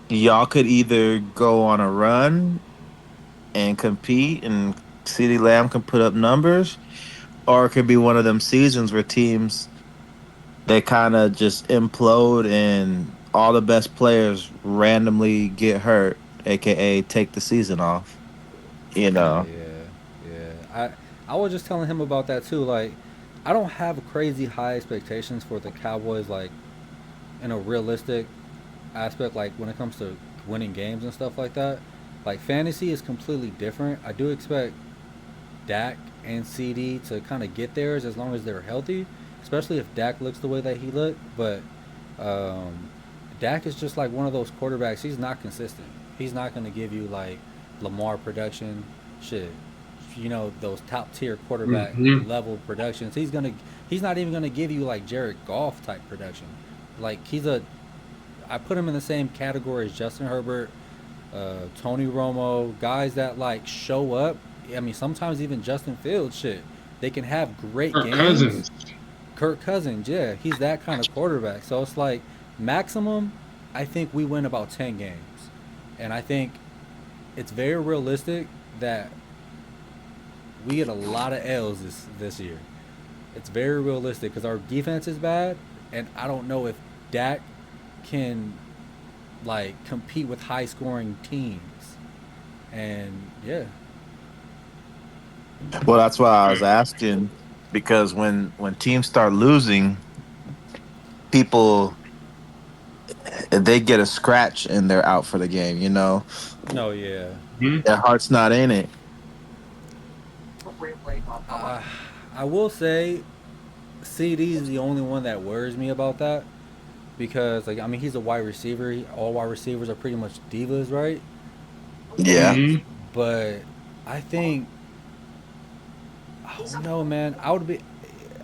y'all could either go on a run and compete, and CeeDee Lamb can put up numbers, or it could be one of them seasons where teams they kind of just implode and all the best players randomly get hurt, aka take the season off. You know. Yeah, yeah. I was just telling him about that too. Like, I don't have crazy high expectations for the Cowboys. Like, in a realistic aspect, like when it comes to winning games and stuff like that. Like, fantasy is completely different. I do expect Dak and CD to kind of get theirs as long as they're healthy, especially if Dak looks the way that he looked. But um, Dak is just like one of those quarterbacks. He's not consistent. He's not going to give you like Lamar production, shit. Those top tier quarterback Hmm. level productions. He's not even gonna give you like Jared Goff type production. Like I put him in the same category as Justin Herbert, Tony Romo, guys that like show up. I mean, sometimes even Justin Fields, shit. They can have great Kirk games. Cousins. Kirk Cousins, yeah, he's that kind of quarterback. So it's like maximum, I think we win about 10 games, and I think it's very realistic that we get a lot of L's this year. It's very realistic because our defense is bad, and I don't know if Dak can like compete with high scoring teams. And yeah, Well, that's why I was asking because when teams start losing, people they get a scratch and they're out for the game. no, yeah. Hmm. Their heart's not in it. Uh, I will say CD is the only one that worries me about that because like I mean he's a wide receiver. All wide receivers are pretty much divas, right? Yeah. Hmm. But I think I don't know, man. I would be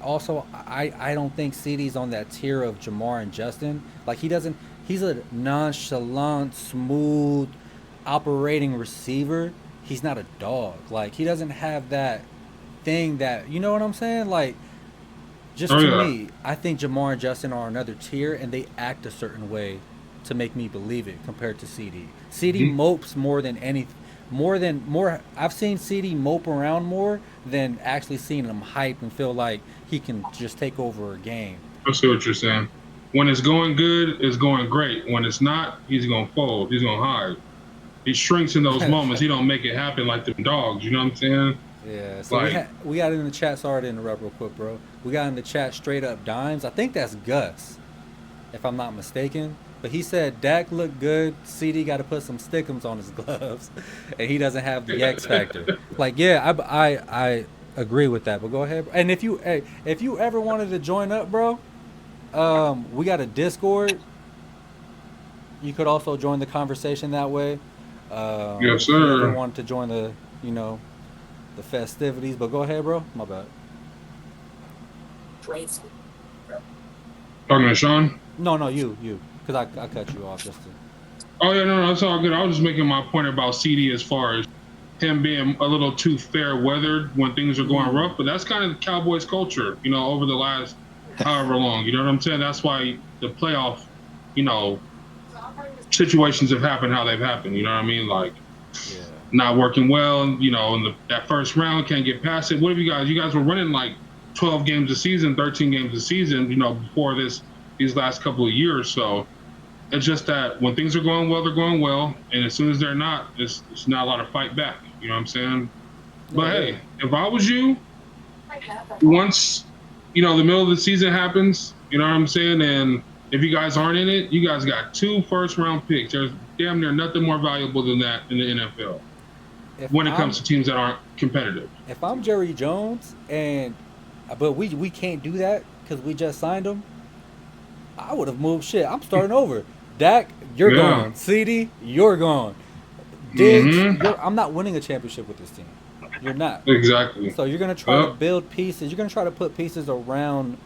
also. I don't think CD's on that tier of Jamar and Justin. Like he doesn't. He's a nonchalant, smooth, operating receiver. He's not a dog. Like he doesn't have that thing that you know what I'm saying. Like just Oh to yeah. me, I think Jamar and Justin are another tier, and they act a certain way to make me believe it compared to CD. CD Hmm. mopes more than any, more. I've seen CD mope around more than actually seeing him hype and feel like he can just take over a game. I see what you're saying. When it's going good, it's going great. When it's not, he's gonna fold. He's gonna hide. He shrinks in those moments. He don't make it happen like them dogs. You know what I'm saying? Yeah. So Like, we got in the chat. Sorry to interrupt real quick, bro. We got in the chat straight up dimes. I think that's Gus, if I'm not mistaken. But he said Dak looked good. CD got to put some stickums on his gloves, and he doesn't have the X factor. Like, yeah, I agree with that. But go ahead. And if you ever wanted to join up, bro, we got a Discord. You could also join the conversation that way. yes, If you ever sir. wanted to join the, you know, the festivities. But go ahead, bro. My bad. Talking to Sean. No, you, because I cut you off just to. Oh yeah, no, that's all good. I was just making my point about CD as far as him being a little too fair weathered when things are going rough. But that's kind of the Cowboys culture, you know, over the last however long. You know what I'm saying? That's why the playoff, you know, situations have happened how they've happened. You know what I mean? Like Yeah. not working well, you know, in that first round, can't get past it. What have you guys? You guys were running like 12 games a season, 13 games a season, you know, before these last couple of years. So it's just that when things are going well, they're going well, and as soon as they're not, it's not a lot of fight back. You know what I'm saying? But hey, if I was you, once you know the middle of the season happens, you know what I'm saying, and if you guys aren't in it, you guys got 2 first-round picks. There's damn near nothing more valuable than that in the NFL If when it I'm, comes to teams that aren't competitive. if I'm Jerry Jones but we can't do that because we just signed him, I would have moved shit. I'm starting over. Dak, you're Yeah. gone. CD, you're gone. Diggs, I'm not winning a championship with this team. You're not. Exactly. So you're gonna try to Yep. build pieces. You're gonna try to put pieces around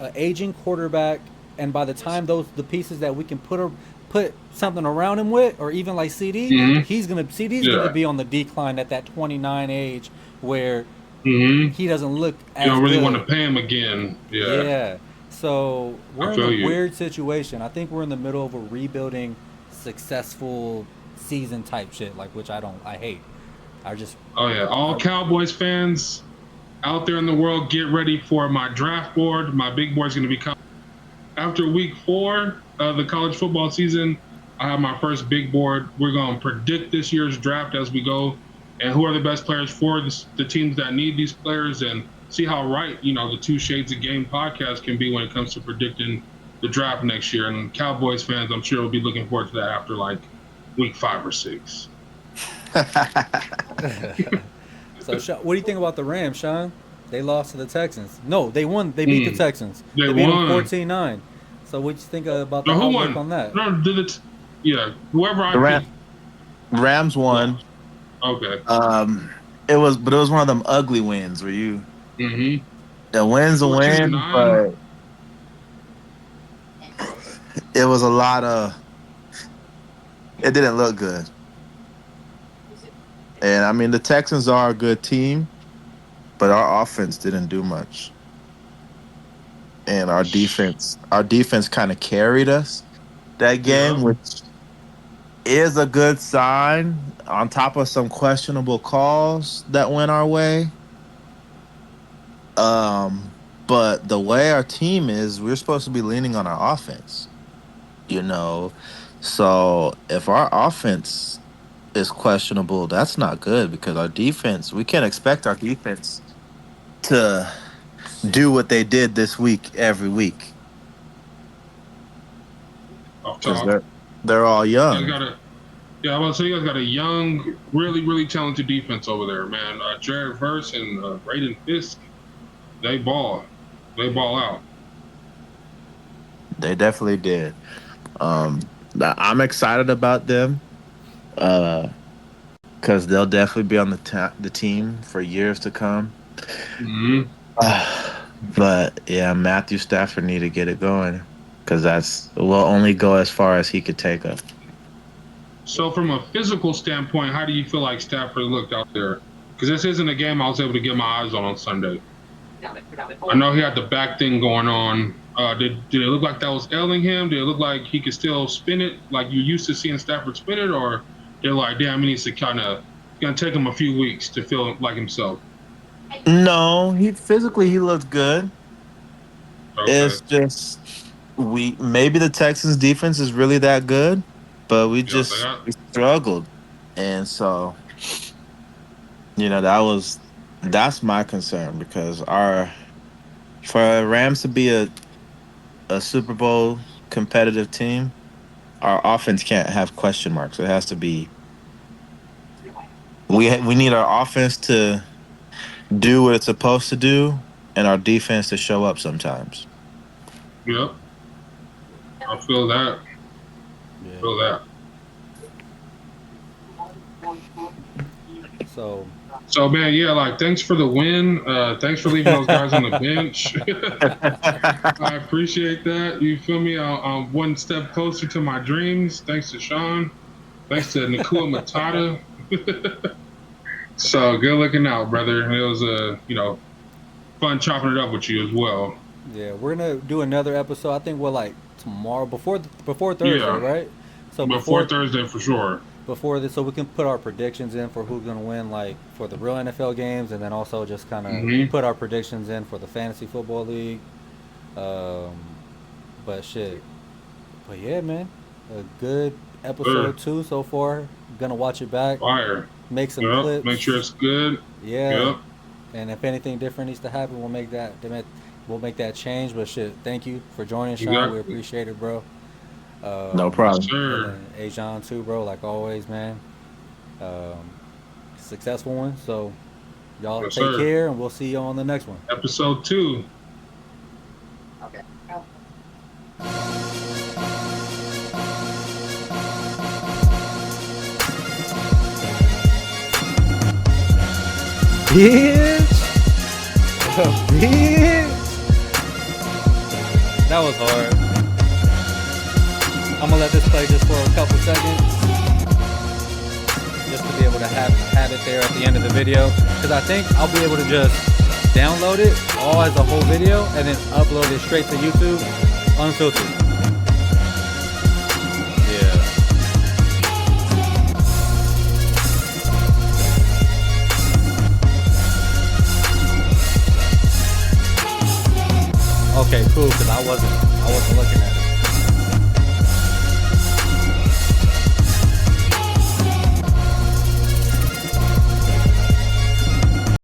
an aging quarterback, and by the time the pieces that we can put something around him with, or even like CD, CD's gonna Yeah. be on the decline at that 29 age where You he doesn't look as don't really good. want to pay him again. Yeah. Yeah. So we're I in a feel you. weird situation. I think we're in the middle of a rebuilding, successful season type shit, like which I hate. I just Oh yeah. All Cowboys fans out there in the world, get ready for my draft board. My big board's going to be coming after week 4 of the college football season. I have my first big board. We're going to predict this year's draft as we go, and who are the best players for the teams that need these players, and see how right, you know, the Two Shades of Game podcast can be when it comes to predicting the draft next year. And Cowboys fans, I'm sure, will be looking forward to that after like week 5 or 6. So, what do you think about the Rams, Sean? They lost to the Texans. No, they won. They beat the Texans. They beat won. them 14-9. So, what do you think about the No, who outlook won? on that? No, did it? Yeah, whoever I The picked. Rams won. Okay. It was one of them ugly wins where you Mm-hmm. the win's a win, 14-9. but it was a lot of. It didn't look good. And I mean, the Texans are a good team, but our offense didn't do much. And our defense kind of carried us that game, Yeah. which is a good sign on top of some questionable calls that went our way. But the way our team is, we're supposed to be leaning on our offense, you know. So if our offense is questionable, that's not good because our defense, we can't expect our defense to do what they did this week every week Off because top. they're all You guys young. got a, yeah, I was say you guys got a young, really, really talented defense over there, man. Jared Verse and Braden Fisk, they ball. They ball out. They definitely did. I'm excited about them because they'll definitely be on the team for years to come. Mm-hmm. But yeah, Matthew Stafford need to get it going because we'll only go as far as he could take us. So from a physical standpoint, how do you feel like Stafford looked out there? Because this isn't a game I was able to get my eyes on Sunday. I know he had the back thing going on. Did it look like that was ailing him? Did it look like he could still spin it like you used to seeing Stafford spin it? Or they're like, damn, he needs to going to take him a few weeks to feel like himself? No, he looked good. Okay. It's just we maybe the Texans defense is really that good, but Yeah, they got we struggled, and so that's my concern because our for Rams to be a Super Bowl competitive team, our offense can't have question marks. It has to be we need our offense to do what it's supposed to do, and our defense to show up sometimes. Yep. I feel that. Yeah. Feel that. So So man, yeah, like thanks for the win. Thanks for leaving those guys on the bench. I appreciate that. You feel me? I'm one step closer to my dreams. Thanks to Sean. Thanks to Nakua Matata. So good looking out, brother. It was fun chopping it up with you as well. yeah, we're gonna do another episode. I think we're like tomorrow before Thursday, Yeah, right? So before Thursday for sure. before this, so we can put our predictions in for who's gonna win, like for the real NFL games, and then also just kind of Hmm. put our predictions in for the fantasy football league. Um, but shit, but yeah, man, a good episode 2 so far. Gonna watch it back, Fire. make some Yep. Make sure clips. it's good. Yeah, Yep. and if anything different needs to happen, we'll make that change. But shit, thank you for joining, Sean. We Exactly. appreciate it, bro. No Yes, problem. And sir. then Ajon too, bro. Like always, man. Um, successful one. So y'all Yes, take sir. care, and we'll see you on the next one. Episode 2. Bitch, bitch. That was hard. I'm gonna let this play just for a couple seconds, just to be able to have it there at the end of the video. Because I think I'll be able to just download it all as a whole video and then upload it straight to YouTube, unfiltered. Yeah. Okay, cool. Because I wasn't looking at it.